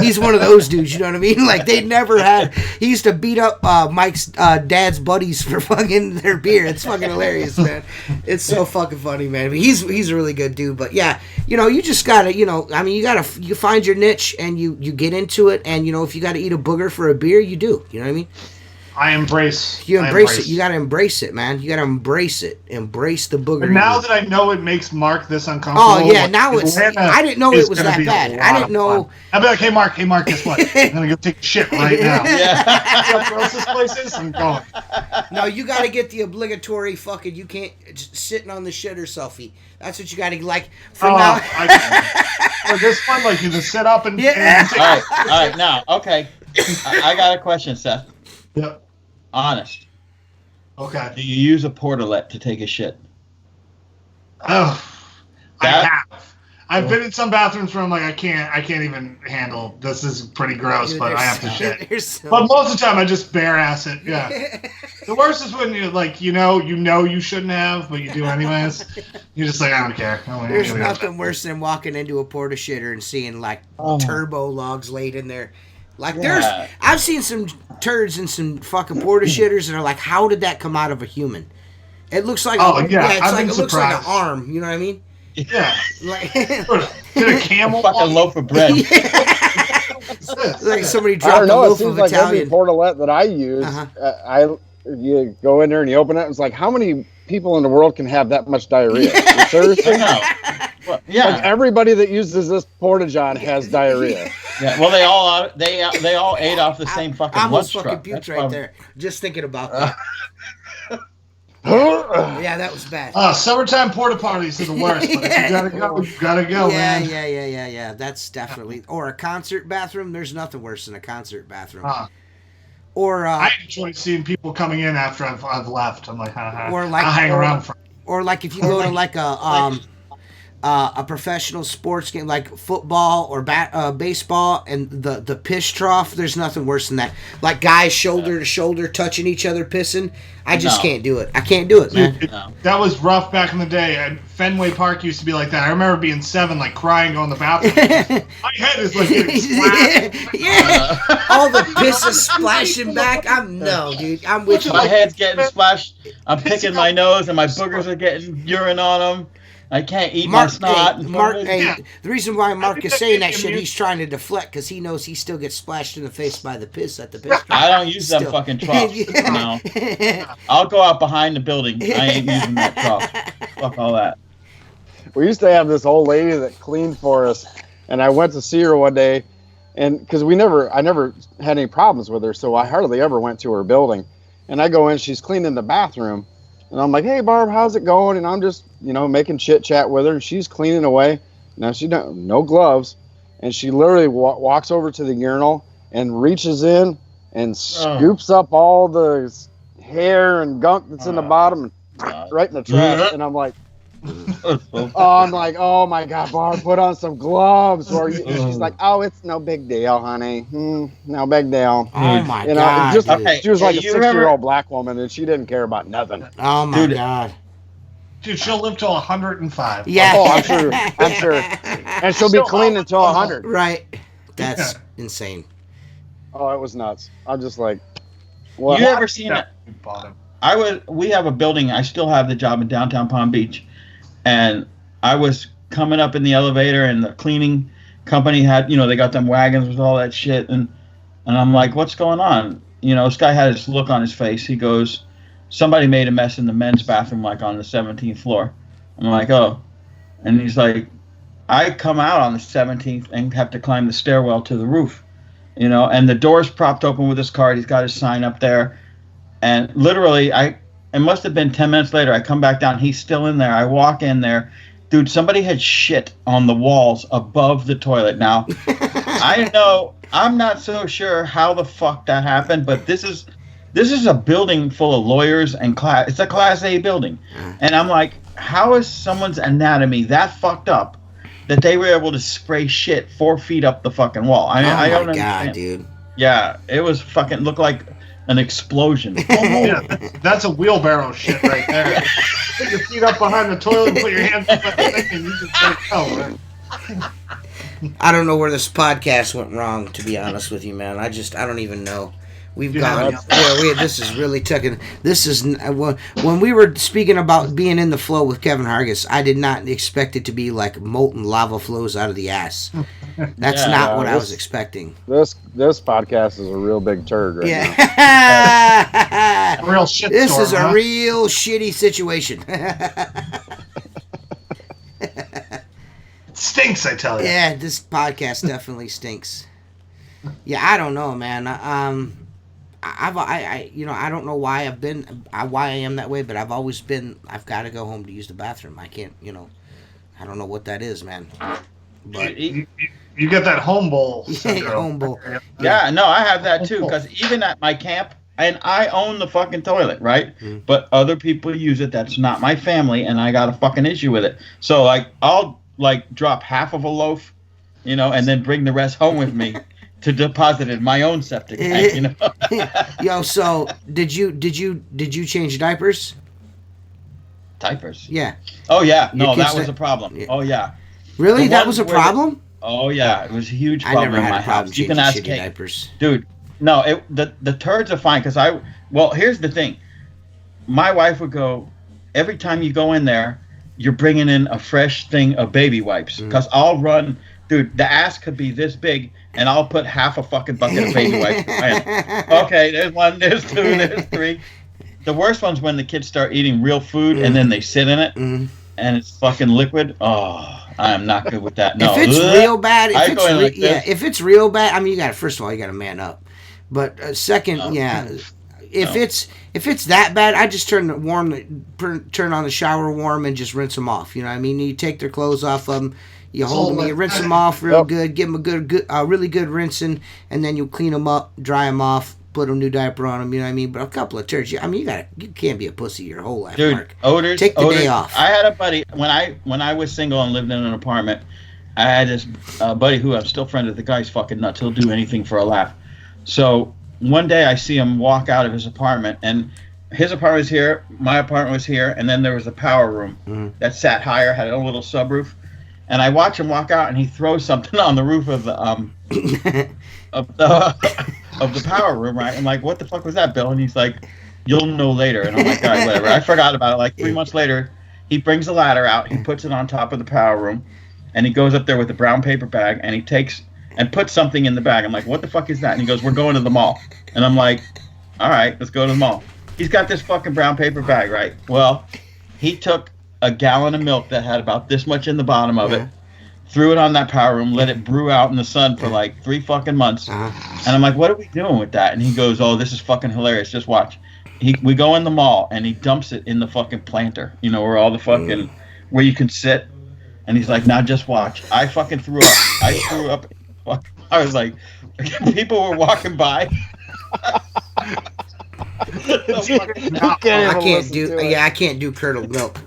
He's one of those dudes, you know what I mean? Like they never had. He used to beat up Mike's dad's buddies for fucking their beer. It's fucking hilarious, man. It's so fucking funny, man. I mean, he's a really good dude. But yeah, you just gotta, you find your niche and you get into it. And if you gotta eat a booger for a beer, you do. You know what I mean? I embrace it. You gotta embrace it, man. You gotta embrace it. Embrace the booger. But now that I know it makes Mark this uncomfortable. Oh yeah, now it's. I didn't know it was that bad. I didn't know. I'd be like, hey Mark, guess what? I'm gonna go take a shit right now. Yeah. See how gross this place is? I'm going. No, you gotta get the obligatory fucking. You can't just sitting on the shitter selfie. That's what you gotta like. From now. For this one, like you just sit up and. Yeah. All right. Now, okay. I got a question, Seth. Yep. Honest. Okay. Do you use a portalette to take a shit? Oh, I have. I've been in some bathrooms where I'm like, I can't even handle this. Is pretty gross, but I have to shit. But most of the time, I just bare ass it. Yeah. The worst is when you're like, you know you shouldn't have, but you do anyways. You're just like, I don't care. There's nothing worse than walking into a porta shitter and seeing like turbo logs laid in there. Like I've seen some turds in some fucking porta shitters and are like, how did that come out of a human? It looks like it looks like an arm. You know what I mean? Yeah. Like did a camel fucking loaf of bread. Like somebody dropped a loaf of like Italian. Every portalette that I use, you go in there and you open it. It's like, how many people in the world can have that much diarrhea? Seriously? No. Well, yeah. Like everybody that uses this porta-john has diarrhea. Yeah. Well, they all ate off the same fucking lunch truck. I almost fucking puked right there just thinking about that. Yeah, that was bad. Summertime porta potties are the worst. But if you gotta go, man. Yeah. That's definitely. Or a concert bathroom. There's nothing worse than a concert bathroom. Or I enjoy seeing people coming in after I've left. I'm like, or like I'll hang around for. Or like if you go to like a professional sports game like football or baseball and the piss trough, there's nothing worse than that. Like guys shoulder to shoulder touching each other pissing. I just can't do it. I can't do it, man. That was rough back in the day. And Fenway Park used to be like that. I remember being 7, like crying, going to the bathroom. My head is like getting splashed. Yeah. All the piss is splashing back. Dude. I'm with you. My head's getting splashed. I'm picking my nose and my boogers are getting urine on them. I can't eat my snot. The reason why Mark is saying that shit, he's trying to deflect because he knows he still gets splashed in the face by the piss at the piss. I don't use them fucking troughs. No. I'll go out behind the building. I ain't using that trough. Fuck all that. We used to have this old lady that cleaned for us, and I went to see her one day, and because I never had any problems with her, so I hardly ever went to her building. And I go in, she's cleaning the bathroom. And I'm like, hey, Barb, how's it going? And I'm just, making chit chat with her. And she's cleaning away. Now, she no gloves. And she literally walks over to the urinal and reaches in and scoops up all the hair and gunk that's in the bottom and right in the trash. And I'm like, Oh, I'm like, oh my God, Barb, put on some gloves. Or she's like, oh, it's no big deal, honey. No big deal. Oh my You know, God, just dude. she was like a you 60-year-old black woman, and she didn't care about nothing. Oh my Dude. God. Dude, she'll live till 105. Yeah. Oh, I'm sure, and she'll be clean until 100. Right. That's insane. Oh, it was nuts. I'm just like, what? You ever seen it? We have a building. I still have the job in downtown Palm Beach, and I was coming up in the elevator, and the cleaning company had, they got them wagons with all that shit, and I'm like, what's going on? This guy had this look on his face. He goes, somebody made a mess in the men's bathroom, like on the 17th floor. I'm like, oh, and he's like, I come out on the 17th and have to climb the stairwell to the roof, and the door's propped open with his card. He's got his sign up there. And literally, it must have been 10 minutes later, I come back down. He's still in there. I walk in there. Dude, somebody had shit on the walls above the toilet. Now, I know, I'm not so sure how the fuck that happened, but this is a building full of lawyers and it's a Class A building. And I'm like, how is someone's anatomy that fucked up that they were able to spray shit 4 feet up the fucking wall? I don't understand. God, dude. Yeah, it was fucking looked like an explosion. Yeah, that's a wheelbarrow shit right there. Put your feet up behind the toilet and put your hands up at the thing and you just like, oh, right. I don't know where this podcast went wrong, to be honest with you, man. I don't even know. We've gone. This is really tucking. This is when we were speaking about being in the flow with Kevin Hargis. I did not expect it to be like molten lava flows out of the ass. That's not what I was expecting. This podcast is a real big turd right now. Yeah, real shit. This storm, is a real shitty situation. It stinks, I tell you. Yeah, this podcast definitely stinks. Yeah, I don't know, man. I don't know why I am that way, but I've always been. I've got to go home to use the bathroom. I can't. I don't know what that is, man. But you get that home bowl syndrome. Home bowl. Yeah, no, I have that too. Because even at my camp, and I own the fucking toilet, right? Mm-hmm. But other people use it. That's not my family, and I got a fucking issue with it. So I'll drop half of a loaf, and then bring the rest home with me. To deposit in my own septic tank, Yo, so did you change diapers? Diapers? Yeah. Oh yeah. No, that was a problem. Yeah. Oh yeah. Really? That was a problem? Oh yeah, it was a huge problem. I never had in my a problem house. You can ask Kate. Diapers. Dude, no, the turds are fine because here's the thing. My wife would go, every time you go in there, you're bringing in a fresh thing of baby wipes because I'll run. Dude, the ass could be this big, and I'll put half a fucking bucket of baby wipes. Okay, there's 1, there's 2, there's 3. The worst one's when the kids start eating real food, and then they sit in it, and it's fucking liquid. Oh, I am not good with that. No. If it's real bad, if it's real bad, I mean, first of all, you got to man up. But second, if it's that bad, I just turn on the shower warm and just rinse them off. You know what I mean? You take their clothes off of them. You hold them, you rinse them off real good, give them a really good rinsing, and then you clean them up, dry them off, put a new diaper on them. You know what I mean? But a couple of turds, you can't be a pussy your whole life, dude. Mark. Odors. Take the day off. I had a buddy when I was single and lived in an apartment. I had this buddy who I'm still friends with. The guy's fucking nuts. He'll do anything for a laugh. So one day I see him walk out of his apartment, and his apartment was here, my apartment was here, and then there was a power room that sat higher, had a little subroof. And I watch him walk out, and he throws something on the roof of the of the power room, right? I'm like, what the fuck was that, Bill? And he's like, you'll know later. And I'm like, all right, whatever. I forgot about it. Like 3 months later, he brings a ladder out, he puts it on top of the power room, and he goes up there with a brown paper bag, and he takes and puts something in the bag. I'm like, what the fuck is that? And he goes, we're going to the mall. And I'm like, all right, let's go to the mall. He's got this fucking brown paper bag, right? Well, he took a gallon of milk that had about this much in the bottom of it, threw it on that power room, let it brew out in the sun for like 3 fucking months. And I'm like, what are we doing with that? And he goes, oh, this is fucking hilarious. Just watch. We go in the mall, and he dumps it in the fucking planter, where all the fucking, where you can sit. And he's like, now just watch. I fucking threw up. I threw up. I was like, people were walking by. I can't do curdled milk.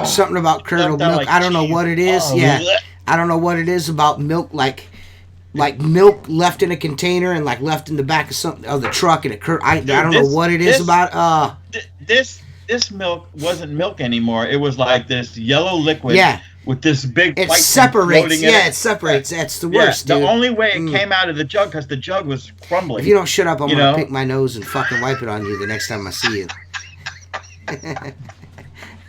Something about curdled milk. like I don't know what it is. I don't know what it is about milk, like milk left in a container and like left in the back of the truck and I don't know what it is about. This milk wasn't milk anymore. It was like this yellow liquid. Yeah. With this big it white separates. Thing Yeah, it separates. That's the worst, the dude. only way it came out of the jug because the jug was crumbling. If you don't shut up, I'm gonna pick my nose and fucking wipe it on you the next time I see you.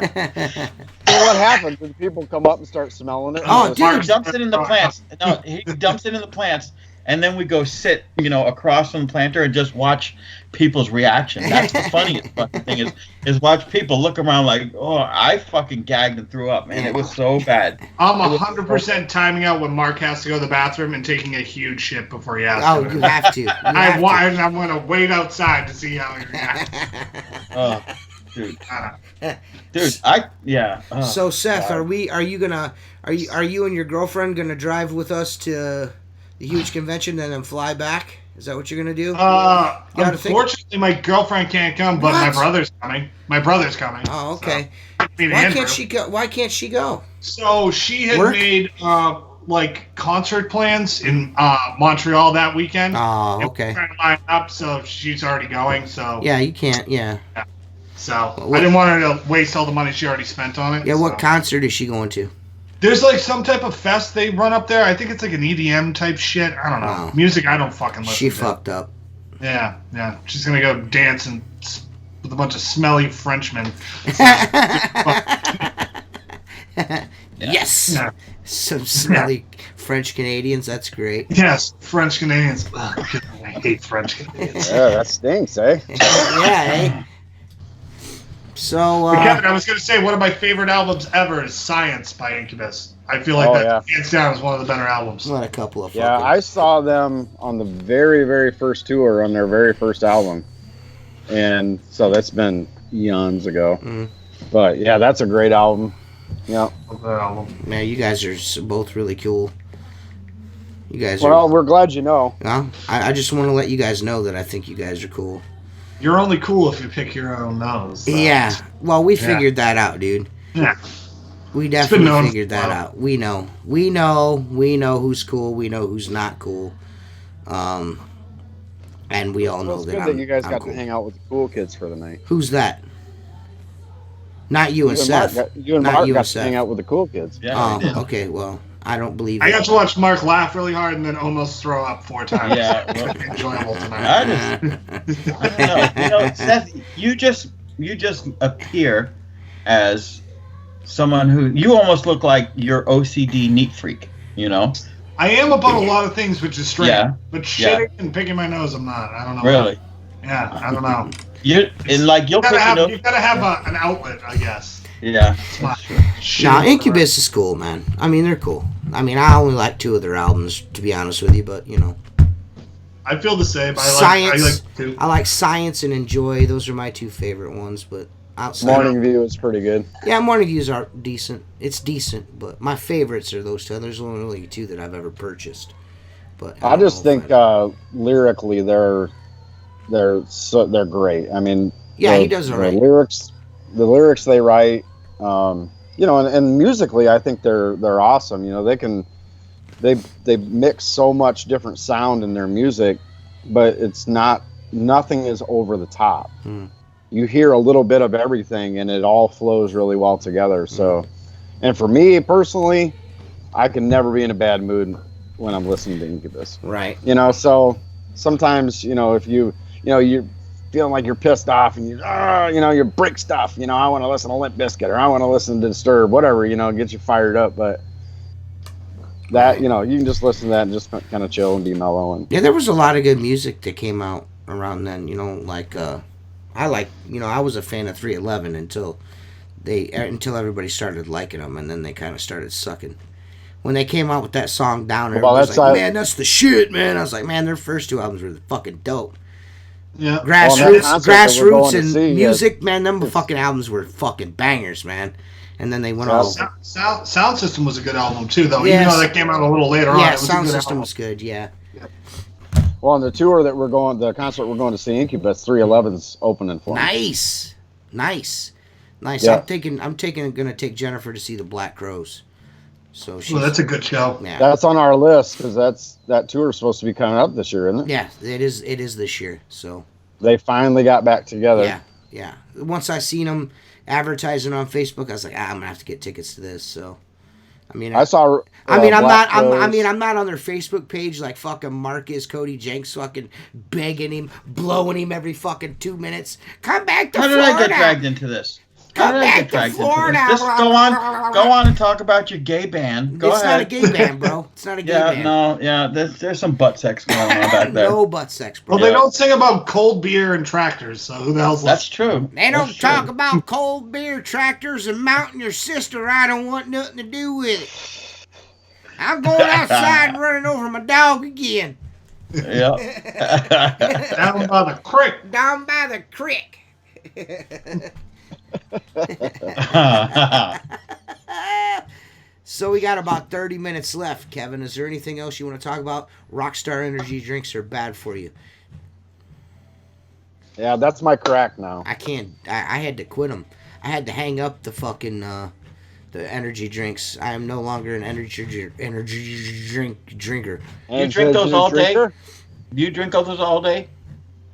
Well, what happens when people come up and start smelling it? Oh, dude. He dumps it in the plants. No, he dumps it in the plants, and then we go sit, across from the planter and just watch people's reaction. That's the funniest fucking thing is watch people look around like, oh, I fucking gagged and threw up, man. It was so bad. I'm 100% timing out when Mark has to go to the bathroom and taking a huge shit before he has to. Oh, you have to. I'm going to wait outside to see how he reacts. Oh, dude. So Seth, are you and your girlfriend gonna drive with us to the huge convention and then fly back? Is that what you're gonna do? Unfortunately, my girlfriend can't come, but my brother's coming. Oh, okay. So, Why can't she go? So she had made concert plans in Montreal that weekend. Oh, okay. We're trying to line up, so she's already going. So yeah, you can't. Yeah. So I didn't want her to waste all the money she already spent on it. Yeah, what concert is she going to? There's some type of fest they run up there. I think it's like an EDM type shit. I don't know. Music I don't fucking listen to. She fucked up. Yeah. She's gonna go dance with a bunch of smelly Frenchmen. Yes. Yeah. Some smelly French Canadians. That's great. Yes, French Canadians. Ugh, I hate French Canadians. Yeah, that stinks, eh? Yeah, eh? So, Kevin, I was going to say one of my favorite albums ever is Science by Incubus. I feel like hands down is one of the better albums. Not a couple of. Yeah, I saw them on the very, very first tour on their very first album, and so that's been eons ago. But yeah, that's a great album. Yeah. Man, you guys are both really cool. You guys Well, we're glad you know. I just want to let you guys know that I think you guys are cool. You're only cool if you pick your own nose. So. Yeah. Well, we figured that out, dude. Yeah. We definitely figured that out. We know who's cool. We know who's not cool. And we all know that. It's good that you guys got to hang out with the cool kids for the night. Who's that? Not you and Seth. You and Mark got to hang out with the cool kids. Yeah, okay. Well, I don't believe I got to watch Mark laugh really hard and then almost throw up 4 times. Yeah, well, enjoyable tonight. I know, Seth, you just appear as someone who you almost look like you're OCD neat freak. I am about a lot of things, which is strange. Yeah. But shitting and picking my nose, I'm not. I don't know. Really? Yeah, I don't know. You'll you gotta have an outlet, I guess. Yeah. Nah, Incubus is cool, man. I mean, they're cool. I mean, I only like 2 of their albums, to be honest with you, but I feel the same. I like Science and Enjoy. Those are my 2 favorite ones, but outside Morning View is pretty good. Yeah, Morning Views are decent. It's decent, but my favorites are those 2. There's only really 2 that I've ever purchased. But I just think lyrically they're great. I mean, yeah, he does all right. The lyrics they write, and musically, I think they're awesome. They mix so much different sound in their music, but nothing is over the top. You hear a little bit of everything, and it all flows really well together. So, and for me personally, I can never be in a bad mood when I'm listening to Incubus. Right. So sometimes, if you're feeling like you're pissed off and you break stuff, I want to listen to Limp Bizkit or I want to listen to Disturbed, whatever, get you fired up. But that, you can just listen to that and just kind of chill and be mellow. And yeah, there was a lot of good music that came out around then, I was a fan of 311 until everybody started liking them, and then they kind of started sucking. When they came out with that song Down, everybody was like, man, that's the shit, man. I was like, man, their first 2 albums were fucking dope. Yeah. Grassroots and Music, man, them fucking albums were fucking bangers, man. And then they went all... Sound System was a good album, too, though. Yes. Even though that came out a little later on. Yeah, Sound System was good, yeah. Well, on the tour that the concert we're going to see Incubus, 311's opening for them. Nice. Nice. Yeah. Gonna take Jennifer to see the Black Crows. So Well, that's a good show. Yeah. That's on our list because that tour is supposed to be coming up this year, isn't it? Yeah, it is. It is this year. So They finally got back together. yeah, yeah. Once I seen them advertising on Facebook, I was like, I'm gonna have to get tickets to this. So, I mean, I saw. I'm Black I'm not on their Facebook page like fucking Marcus, Cody Jenks, fucking begging him, blowing him every fucking 2 minutes. Come back to How did Florida. I get dragged into this? Come back to Florida. Just go on and talk about your gay band. Go It's ahead. not a gay band, bro. It's not a gay band. There's some butt sex going on back there. No butt sex, bro. Well, they don't sing about cold beer and tractors, so who the hell's That's true. They don't That's talk true. about cold beer, tractors, and mounting your sister. I don't want nothing to do with it. I'm going outside and running over my dog again. Yeah. down by the creek? Down by the creek. So we got about 30 minutes left, Kevin. Is there anything else you want to talk about? Rockstar energy drinks are bad for you. Yeah, that's my crack now. I can't. I had to quit them. I had to hang up the fucking the energy drinks. I am no longer an energy drinker. You drink those all day? Do you drink those all day,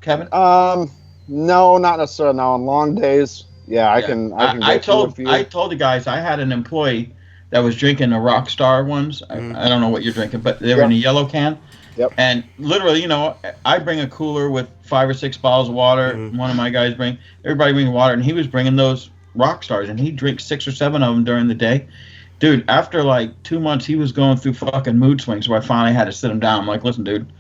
Kevin? No, not necessarily. No, on long days, I can. I told the guys I had an employee that was drinking the Rockstar ones. I don't know what you're drinking, but they were in a yellow can. Yep. And literally, I bring a cooler with 5 or 6 bottles of water. One of my guys everybody brings water, and he was bringing those Rockstars, and he drinks 6 or 7 of them during the day. Dude, after like 2 months, he was going through fucking mood swings where I finally had to sit him down. I'm like, listen, dude,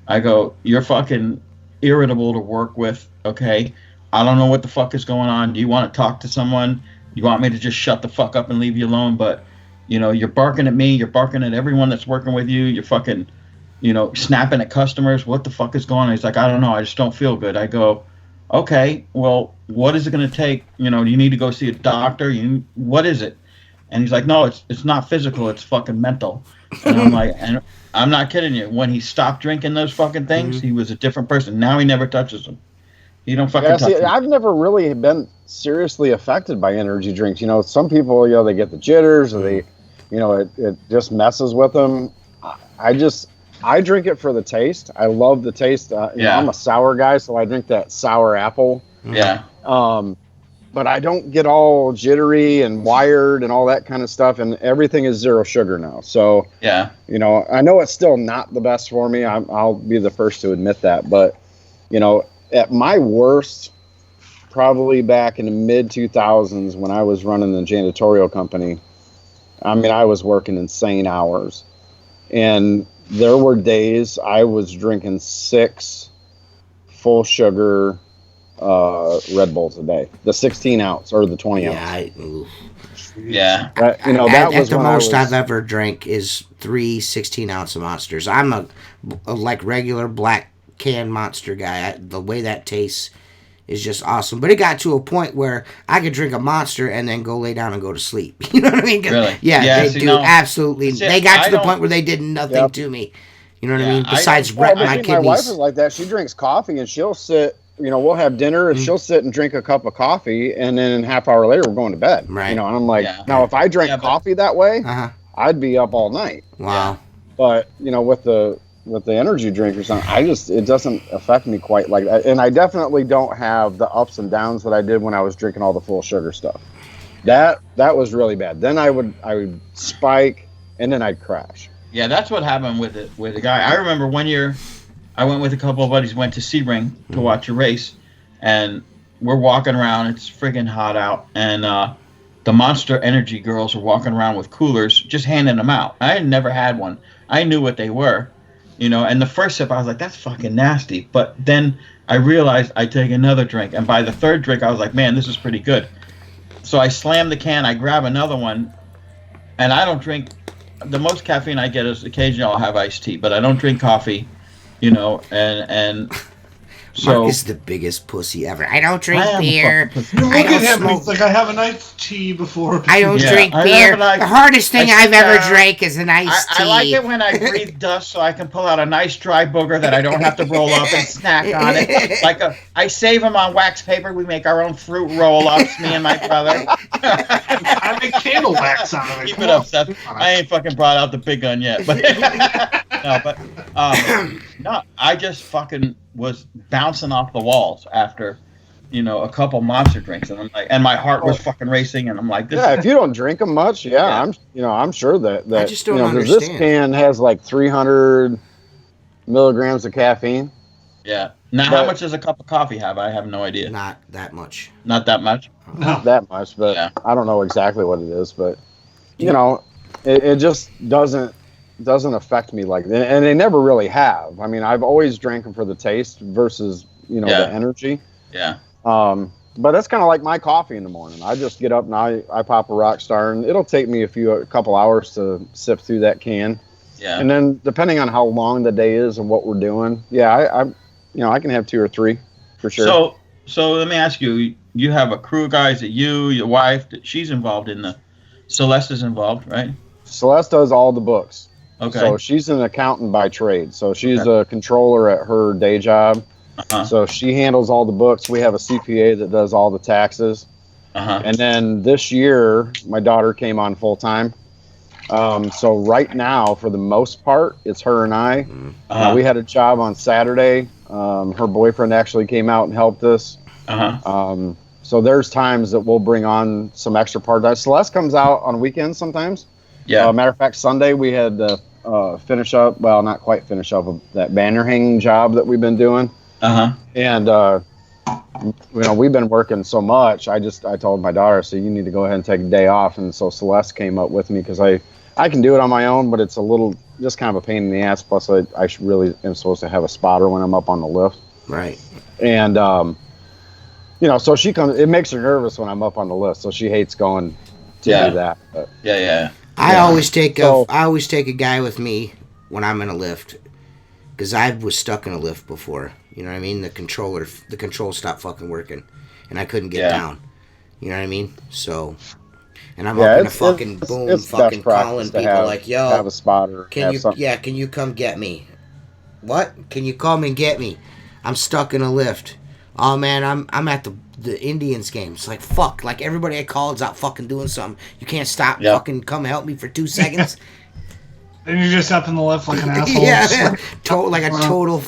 I go, you're fucking irritable to work with, okay? I don't know what the fuck is going on. Do you want to talk to someone? You want me to just shut the fuck up and leave you alone? But, you're barking at me. You're barking at everyone that's working with you. You're fucking, snapping at customers. What the fuck is going on? He's like, I don't know. I just don't feel good. I go, okay, well, what is it going to take? Do you need to go see a doctor? What is it? And he's like, no, it's not physical. It's fucking mental. And I'm like, and I'm not kidding you. When he stopped drinking those fucking things, he was a different person. Now he never touches them. He don't fucking touch them. I've never really been seriously affected by energy drinks. Some people, they get the jitters, or they, it just messes with them. I drink it for the taste. I love the taste. I'm a sour guy, so I drink that sour apple. Yeah. But I don't get all jittery and wired and all that kind of stuff, and everything is 0 sugar now. So, yeah, I know it's still not the best for me. I'll be the first to admit that. But, at my worst, probably back in the mid-2000s when I was running the janitorial company, I was working insane hours. And there were days I was drinking 6 full sugar Red Bulls a day, the 16 ounce or the 20 ounce. That was the most I've ever drank is 3 16-ounce monsters. I'm a like regular black can monster guy. The way that tastes is just awesome. But it got to a point where I could drink a monster and then go lay down and go to sleep. You know what I mean? Really? Yeah, they do. Absolutely. They got to the point where they did nothing to me. You know what I mean? Besides wreck my kidneys. My wife is like that. She drinks coffee and she'll sit, we'll have dinner and she'll sit and drink a cup of coffee, and then a half hour later we're going to bed. Right. And I'm like, now if I drank coffee that way, I'd be up all night. Wow. But, with the energy drink or something, it doesn't affect me quite like that. And I definitely don't have the ups and downs that I did when I was drinking all the full sugar stuff. That was really bad. Then I would spike and then I'd crash. Yeah, that's what happened with the guy. I remember one year I went with a couple of buddies, went to Sebring to watch a race, and we're walking around. It's friggin' hot out, and the Monster Energy girls were walking around with coolers, just handing them out. I had never had one. I knew what they were. And the first sip, I was like, that's fucking nasty. But then I realized I'd take another drink. And by the third drink, I was like, man, this is pretty good. So I slam the can, I grab another one, and I don't drink. The most caffeine I get is occasionally I'll have iced tea, but I don't drink coffee, and Mark is the biggest pussy ever. I don't drink beer. You look at him. He's like, I have an iced tea before. I don't drink beer. The hardest thing I've ever drank is an iced tea. I like it when I breathe dust so I can pull out a nice dry booger that I don't have to roll up and snack on it. I save them on wax paper. We make our own fruit roll-ups, me and my brother. I make candle wax out of it. Keep it up, Seth. I ain't fucking brought out the big gun yet. But no, I just fucking was bouncing off the walls after, a couple monster drinks, and I'm like, and my heart was fucking racing, and I'm like, if you don't drink them much, I'm sure that I just don't understand. This can has like 300 milligrams of caffeine. Yeah. Now, how much does a cup of coffee have? I have no idea. Not that much. Not that much. Not that much, but I don't know exactly what it is, but it just doesn't affect me like that, and they never really have. I mean, I've always drank them for the taste versus the energy. Yeah. But that's kind of like my coffee in the morning. I just get up and I pop a Rockstar, and it'll take me a couple hours to sip through that can. Yeah. And then depending on how long the day is and what we're doing, I can have 2 or 3 for sure. So let me ask you. You have a crew of guys that your wife, she's involved in the. Celeste is involved, right? Celeste does all the books. Okay. So she's an accountant by trade. So she's a controller at her day job. Uh-huh. So she handles all the books. We have a CPA that does all the taxes. Uh-huh. And then this year, my daughter came on full time. So right now, for the most part, it's her and I. Uh-huh. We had a job on Saturday. Her boyfriend actually came out and helped us. Uh-huh. So there's times that we'll bring on some extra part-time. Celeste comes out on weekends sometimes. Yeah. Matter of fact, Sunday we had to finish up. Well, not quite finish up that banner hanging job that we've been doing. Uh-huh. And we've been working so much. I told my daughter, so you need to go ahead and take a day off. And so Celeste came up with me because I can do it on my own, but it's a little just kind of a pain in the ass. Plus, I really am supposed to have a spotter when I'm up on the lift. Right. And so she comes. It makes her nervous when I'm up on the lift, so she hates going to do that. But, I always take a guy with me when I'm in a lift because I was stuck in a lift before. You know what I mean? The control stopped fucking working, and I couldn't get down. You know what I mean? So, and I'm up in a fucking fucking calling people like, yo, have a spotter. Can you come get me? What? Can you come and get me? I'm stuck in a lift. Oh man, I'm at the Indians game. It's like fuck. Like everybody I called is out fucking doing something. You can't stop. Fucking come help me for 2 seconds. And you're just up in the left like an asshole. Yeah, like a total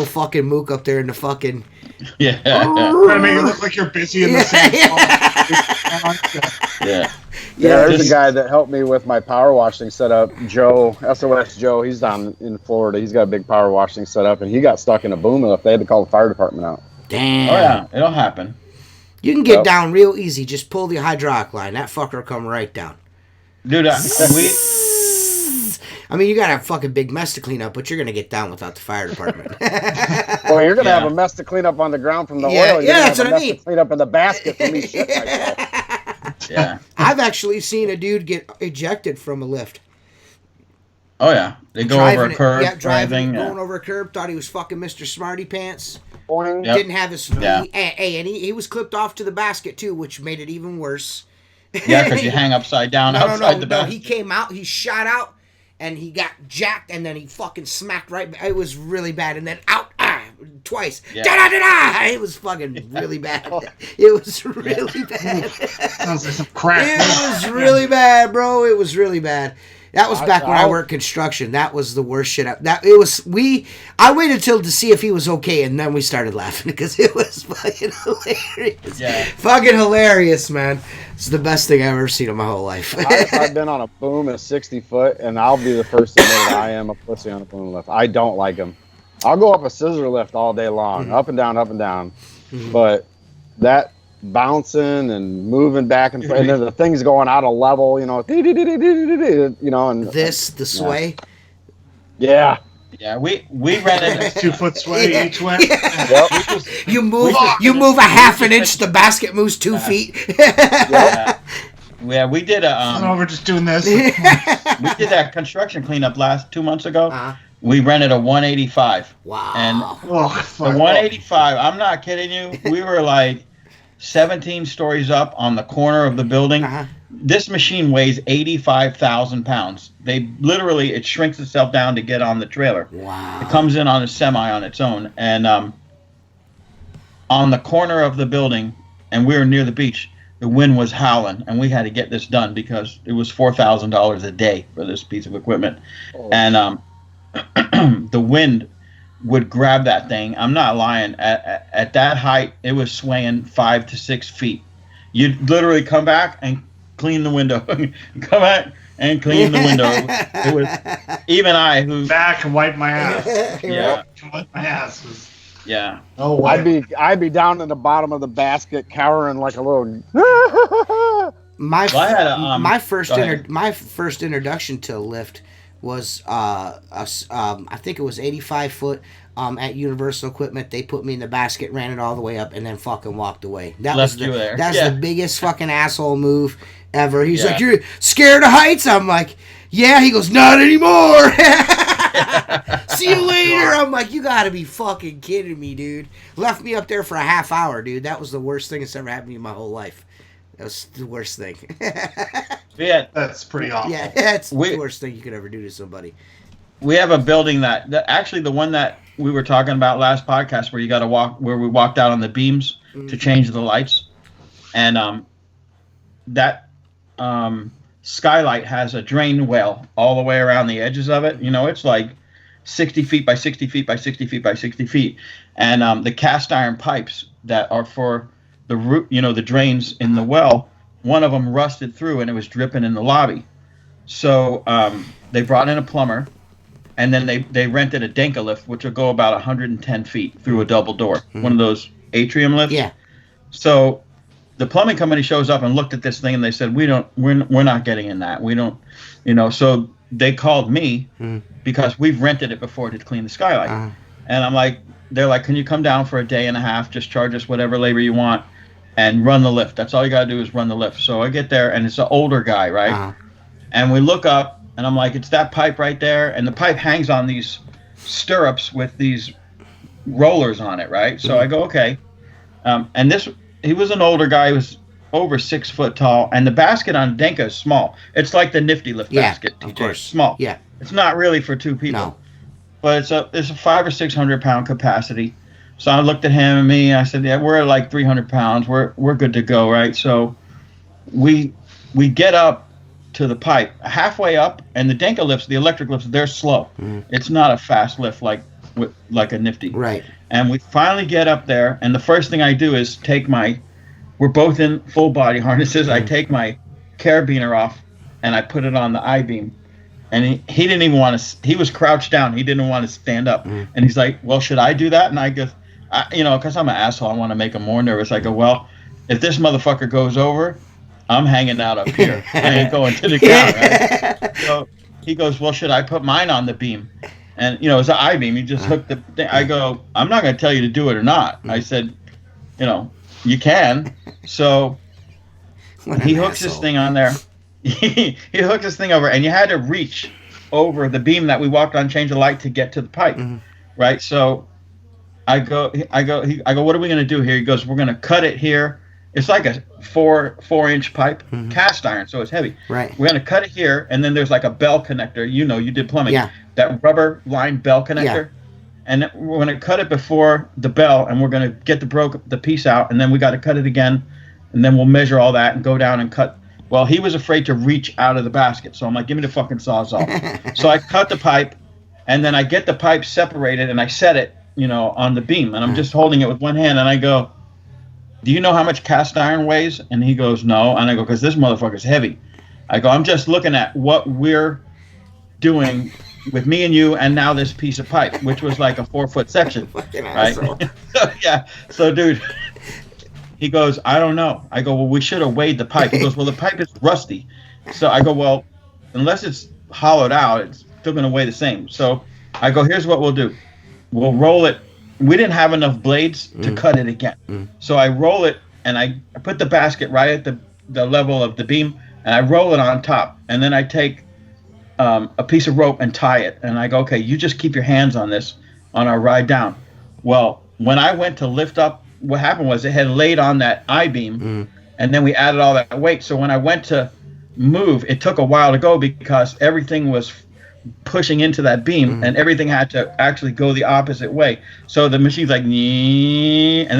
fucking mook up there in the fucking. Yeah. Trying to make it look like you're busy in the same Yeah. Yeah, there's a guy that helped me with my power washing setup, Joe, SOS Joe. He's down in Florida. He's got a big power washing setup, and he got stuck in a boom lift. They had to call the fire department out. Damn. Oh, yeah. It'll happen. You can get down real easy. Just pull the hydraulic line. That fucker will come right down. Dude, I mean, you got a fucking big mess to clean up, but you're going to get down without the fire department. Well, you're going to have a mess to clean up on the ground from the oil. Yeah, that's what I mean. To clean up in the basket from me shit myself. Yeah. I've actually seen a dude get ejected from a lift. Oh, yeah. They go over a curb, going over a curb, thought he was fucking Mr. Smarty Pants. Boing. Yep. Didn't have his... and he was clipped off to the basket, too, which made it even worse. Yeah, because you hang upside down outside the basket. No, he came out, he shot out, and he got jacked, and then he fucking smacked right... It was really bad, and then out... twice. Yeah. Da-da-da-da! It was fucking really bad. It was really bad. Sounds like some crap. It was really bad, bro. It was really bad. That was back when I worked construction. That was the worst shit. I waited to see if he was okay, and then we started laughing because it was fucking hilarious. Yeah. Fucking hilarious, man. It's the best thing I've ever seen in my whole life. I've been on a boom at 60 foot, and I'll be the first to admit I am a pussy on a boom lift. I don't like them. I'll go up a scissor lift all day long, up and down, but that bouncing and moving back and forth, and then the thing's going out of level, and the sway. Yeah. Yeah, we rented a 2 foot sway each way. Yep. You move a half an inch, the basket moves 2 feet. Yeah, we did a. We're just doing this. We did that construction cleanup 2 months ago. We rented a 185. Wow. And Oh, the 185, I'm not kidding you. We were like 17 stories up on the corner of the building. Uh-huh. This machine weighs 85,000 pounds. It shrinks itself down to get on the trailer. Wow. It comes in on a semi on its own. And on the corner of the building, and we were near the beach, the wind was howling, and we had to get this done because it was $4,000 a day for this piece of equipment. Oh. And the wind would grab that thing. I'm not lying. At that height, it was swaying 5 to 6 feet. You'd literally come back and clean the window. Come back and clean the window. It was even I who back and wipe my ass. Yeah, wipe my ass. Yeah. Oh, I'd be down in the bottom of the basket, cowering like a little. My first introduction to a lift was I think it was 85 foot at Universal Equipment. They put me in the basket, ran it all the way up, and then fucking walked away. That's the biggest fucking asshole move ever. He's like, "You're scared of heights?" I'm like, "Yeah." He goes, "Not anymore." See you later. I'm like, you gotta be fucking kidding me, dude. Left me up there for a half hour, dude. That was the worst thing that's ever happened to me in my whole life. That was the worst thing. Yeah, that's pretty awful. Yeah, that's the worst thing you could ever do to somebody. We have a building that actually the one that we were talking about last podcast where you got to where we walked out on the beams to change the lights, and that skylight has a drain well all the way around the edges of it. You know, it's like 60 feet by 60 feet by 60 feet by 60 feet, and the cast iron pipes that are for the root, the drains in the well, one of them rusted through and it was dripping in the lobby. So they brought in a plumber, and then they rented a Denka lift, which will go about 110 feet through a double door, one of those atrium lifts. Yeah. So the plumbing company shows up and looked at this thing, and they said, we're not getting in that. We don't, So they called me because we've rented it before to clean the skylight, and I'm like, they're like, can you come down for a day and a half? Just charge us whatever labor you want, and run the lift. That's all you gotta do is run the lift. So I get there, and it's an older guy, right? And we look up, and I'm like, it's that pipe right there, and the pipe hangs on these stirrups with these rollers on it, right? So I go, okay. And he was an older guy. He was over 6 foot tall, and the basket on Denka is small. It's like the Nifty Lift basket. Of course. Small. Yeah. It's not really for two people. No. But it's a 500 or 600 pound capacity. So I looked at him and me. I said, "Yeah, we're at like 300 pounds. We're good to go, right?" So we get up to the pipe, halfway up, and the Denka lifts, the electric lifts, they're slow. It's not a fast lift like a Nifty. Right. And we finally get up there, and the first thing I do is we're both in full body harnesses. I take my carabiner off, and I put it on the I-beam. And he didn't even want to, he was crouched down. He didn't want to stand up. And he's like, well, should I do that? And I go, because I'm an asshole, I want to make him more nervous. I go, well, if this motherfucker goes over, I'm hanging out up here. I ain't going to the ground, right? So he goes, well, should I put mine on the beam? And, it's an I-beam. You just hook the thing. I go, I'm not going to tell you to do it or not. I said, you can. So he hooks this thing on there. He hooked this thing over, and you had to reach over the beam that we walked on, change the light to get to the pipe, right? So I go, what are we going to do here? He goes, we're going to cut it here. It's like a 4-inch pipe, cast iron, so it's heavy. Right. We're going to cut it here, and then there's like a bell connector. You did plumbing. Yeah. That rubber line bell connector. Yeah. And we're going to cut it before the bell, and we're going to get the piece out, and then we got to cut it again, and then we'll measure all that and go down and cut. Well, he was afraid to reach out of the basket, so I'm like, give me the fucking Sawzall. So I cut the pipe, and then I get the pipe separated, and I set it, on the beam, and I'm just holding it with one hand, and I go, do you know how much cast iron weighs? And he goes, no. And I go, because this motherfucker's heavy. I go, I'm just looking at what we're doing with me and you, and now this piece of pipe, which was like a 4-foot section, right? So dude, he goes, I don't know. I go, well, we should have weighed the pipe. He goes, well, the pipe is rusty. So I go, well, unless it's hollowed out, it's still going to weigh the same. So I go, here's what we'll do. We'll roll it. We didn't have enough blades to cut it again. So I roll it, and I put the basket right at the level of the beam, and I roll it on top. And then I take a piece of rope and tie it. And I go, okay, you just keep your hands on this on our ride down. Well, when I went to lift up, what happened was it had laid on that I-beam, and then we added all that weight. So when I went to move, it took a while to go because everything was pushing into that beam, and everything had to actually go the opposite way. So the machine's like, and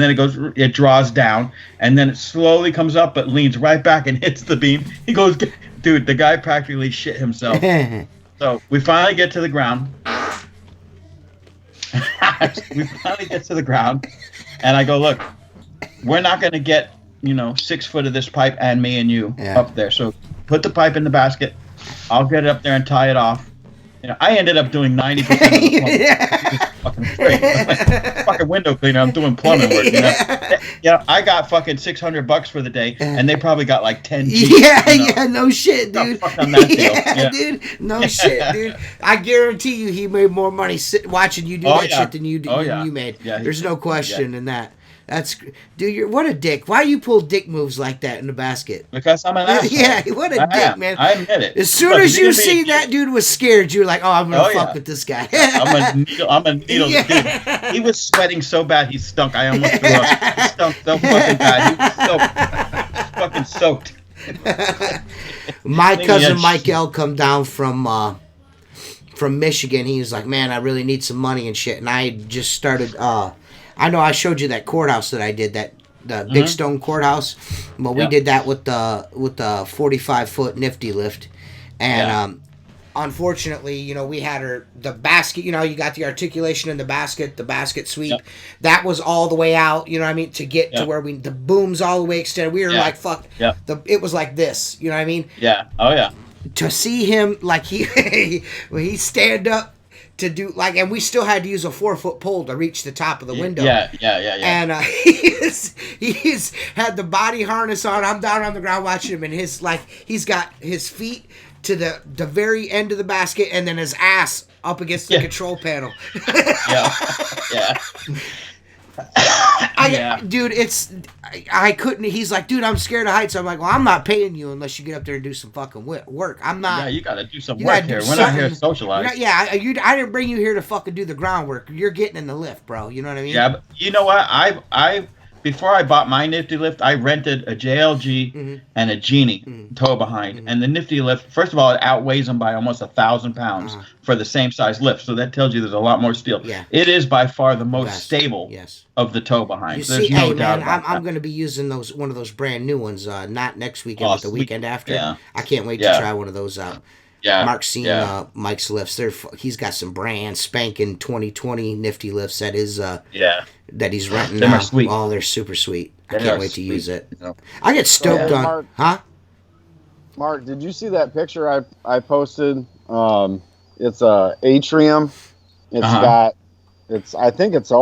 then it draws down, and then it slowly comes up, but leans right back and hits the beam. He goes, dude, the guy practically shit himself. So we finally get to the ground. And I go, look, we're not going to get 6 foot of this pipe and me and you up there. So put the pipe in the basket. I'll get it up there and tie it off. I ended up doing 90% of the plumbing. Fucking straight. Fucking window cleaner. I'm doing plumbing work. I got fucking $600 for the day, and they probably got like 10 G's. No shit, dude. On that deal. Dude, no shit, dude. I guarantee you, he made more money watching you do that shit than you made. Yeah, there's no question in that. That's, dude, what a dick. Why you pull dick moves like that in the basket? Because I'm an asshole. Yeah, what a dick, man. I admit it. As soon as you see that dude was scared, you're like, oh, I'm going to fuck with this guy. I'm a needle. Dude, he was sweating so bad he stunk. I almost threw up. He stunk so fucking bad. He was soaked. My cousin Mike L come down from Michigan. He was like, man, I really need some money and shit. And I just started... I know I showed you that courthouse that I did, the Big Stone courthouse. Well, we did that with the 45-foot nifty lift, and unfortunately, we had the basket. You got the articulation in the basket sweep. Yep. That was all the way out. You know what I mean? To get to where the boom's all the way extended. We were like, fuck. Yeah. It was like this. You know what I mean? Yeah. Oh yeah. To see him like when he stand up. To do and we still had to use a 4-foot pole to reach the top of the window. Yeah. And he's had the body harness on. I'm down on the ground watching him, and he's got his feet to the very end of the basket, and then his ass up against the control panel. Dude, I couldn't. He's like, dude, I'm scared of heights. I'm like, well, I'm not paying you unless you get up there and do some fucking work. I'm not. Yeah, you got to do some work here. We're not here to socialize. I didn't bring you here to fucking do the groundwork. You're getting in the lift, bro. You know what I mean? Yeah, but you know what? I before I bought my nifty lift, I rented a JLG and a Genie tow behind, and the nifty lift. First of all, it outweighs them by almost 1,000 pounds for the same size lift. So that tells you there's a lot more steel. Yeah. It is by far the most stable. Of the tow behind. There's no doubt about that. I'm going to be using one of those brand new ones, not next weekend, but the weekend after. Yeah. I can't wait to try one of those out. Yeah. Mark's seen Mike's lifts. He's got some brand spanking 2020 nifty lifts that he's renting now. Sweet. Oh, they're super sweet. I can't wait to use it. I get stoked on, huh? Mark, did you see that picture I posted? It's a atrium. I think it's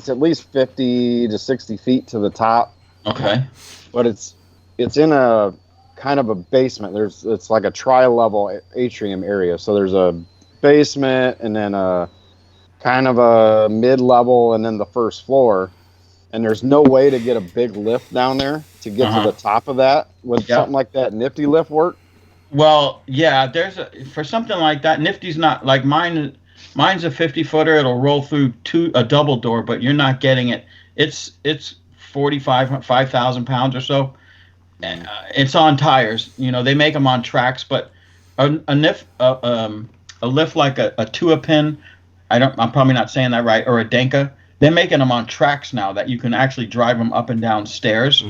at least 50 to 60 feet to the top. Okay. But it's in a kind of a basement. It's like a tri-level atrium area. So there's a basement and then a kind of a mid-level and then the first floor. And there's no way to get a big lift down there to get to the top of that. Would something like that nifty lift work? Well, yeah, for something like that, nifty's not like mine. Mine's a 50-footer. It'll roll through a double door, but you're not getting it. It's 5,000 pounds or so. And it's on tires. They make them on tracks, but a lift like a Tua pin. I'm probably not saying that right, or a Denka. They're making them on tracks now that you can actually drive them up and down stairs.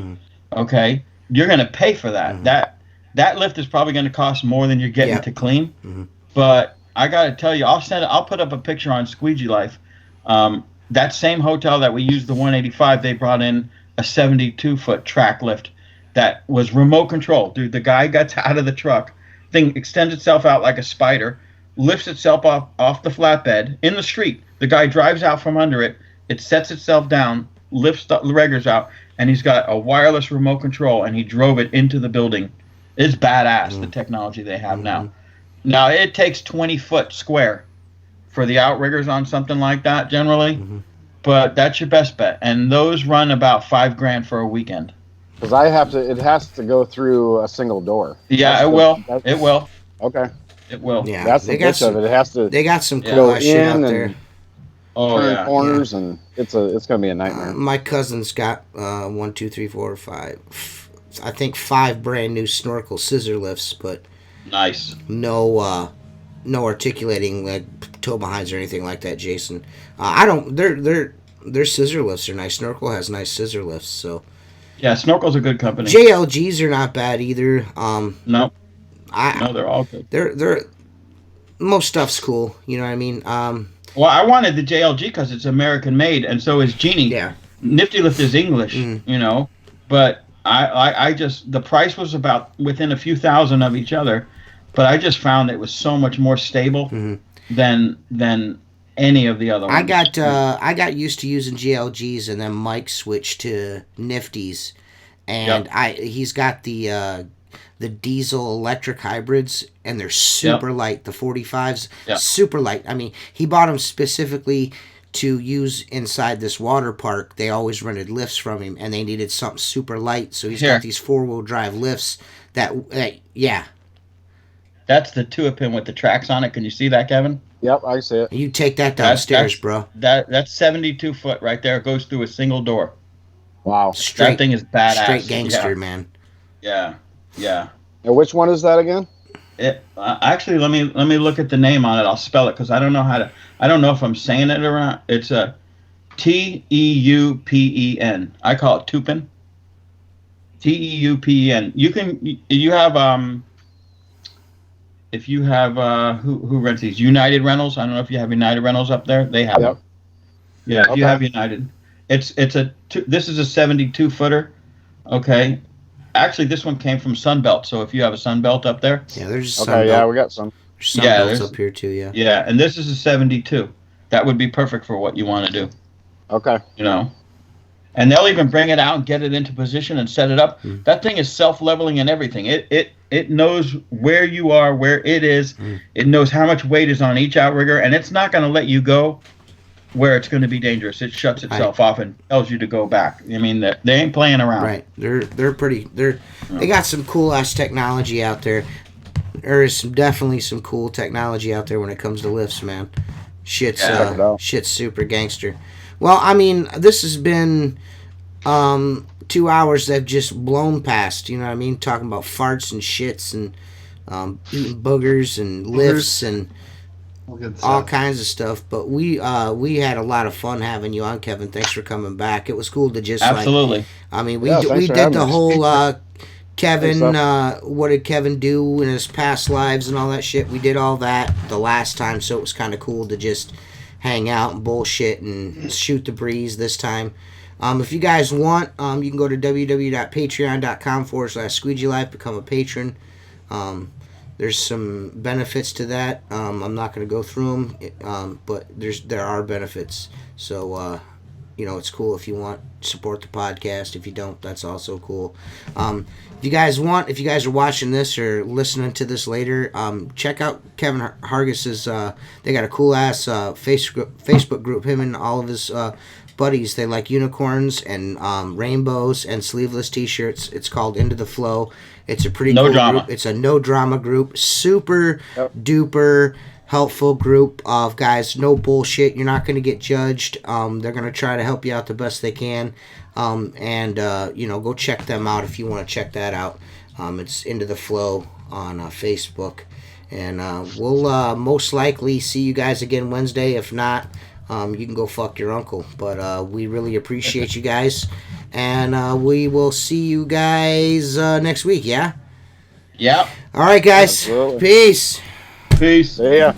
Okay, you're going to pay for that. That lift is probably going to cost more than you're getting to clean, but. I gotta tell you, I'll put up a picture on Squeegee Life. That same hotel that we used the 185, they brought in a 72-foot track lift that was remote control. Dude, the guy gets out of the truck, thing extends itself out like a spider, lifts itself off the flatbed in the street. The guy drives out from under it. It sets itself down, lifts the regulars out, and he's got a wireless remote control, and he drove it into the building. It's badass, the technology they have now. Now, it takes 20 foot square for the outriggers on something like that generally, but that's your best bet. And those run about $5,000 for a weekend. Because it has to go through a single door. Yeah, it will. It will. Okay. It will. Yeah, That's the bitch of it. It has to They got some cool go shit out in there. and turn corners, Yeah. and it's going to be a nightmare. My cousin's got 1, 2, 3, 4, 5. I think 5 brand new snorkel scissor lifts, but Nice. no articulating like toe behinds or anything like that, Jason. I don't. Their scissor lifts are nice. Snorkel has nice scissor lifts, so Yeah, Snorkel's a good company. JLGs are not bad either. No, no, they're all good. They're most stuff's cool. You know what I mean? Well, I wanted the JLG because it's American made, and so is Genie. Yeah. Nifty Lift is English, you know, but I just, the price was about within a few thousand of each other, but I just found it was so much more stable than any of the other ones. I got used to using GLGs, and then Mike switched to Nifties, and he's got the diesel electric hybrids, and they're super light. The 45s, super light. I mean, he bought them specifically to use inside this water park. They always rented lifts from him, and they needed something super light, so he's got these 4-wheel drive lifts that That's the 2-pin with the tracks on it. Can you see that, Kevin? Yep, I see it. You take that downstairs, bro. That's 72 foot right there. It goes through a single door. Wow. That thing is badass. Straight gangster, man. Yeah. And which one is that again? Actually, let me look at the name on it. I'll spell it because I don't know how to. I don't know if I'm saying it or not. It's a TEUPEN. I call it Tupin. TEUPEN. You have if you have who rents these? United Rentals. I don't know if you have United Rentals up there. They have them. Yeah, if you have United. This is a 72 footer. Okay. Actually, this one came from Sunbelt. So if you have a Sunbelt up there. Yeah, there's Sunbelt. Yeah, we got some. Sunbelts up here too, yeah. Yeah, and this is a 72. That would be perfect for what you want to do. Okay. You know. And they'll even bring it out and get it into position and set it up. That thing is self-leveling and everything. It knows where you are, where it is. It knows how much weight is on each outrigger, and it's not going to let you go where it's going to be dangerous. It shuts itself off and tells you to go back. I mean, they ain't playing around. Right. They got some cool ass technology out there. There is definitely some cool technology out there when it comes to lifts, man. Shit's super gangster. Well, I mean, this has been 2 hours that have just blown past. You know what I mean? Talking about farts and shits and eating boogers and lifts and all kinds of stuff. But we had a lot of fun having you on, Kevin. Thanks for coming back. It was cool to just absolutely. I mean, we did the whole Kevin. What did Kevin do in his past lives and all that shit? We did all that the last time, so it was kind of cool to just hang out and bullshit and shoot the breeze this time. If you guys want, you can go to www.patreon.com/Squeegee Life, become a patron. There's some benefits to that. I'm not going to go through them, but there are benefits. So, it's cool if you want to support the podcast. If you don't, that's also cool. If you guys are watching this or listening to this later, check out Kevin Hargis's. They got a cool ass Facebook group. Him and all of his buddies. They like unicorns and rainbows and sleeveless T-shirts. It's called Into the Flow. It's a pretty cool group. It's a no drama group. Super duper helpful group of guys. No bullshit. You're not going to get judged. They're going to try to help you out the best they can. Go check them out if you want to check that out. It's Into the Flow on Facebook. And we'll most likely see you guys again Wednesday. If not, you can go fuck your uncle. But we really appreciate you guys. And we will see you guys next week, yeah? Yeah. All right, guys. Absolutely. Peace. Peace. See ya.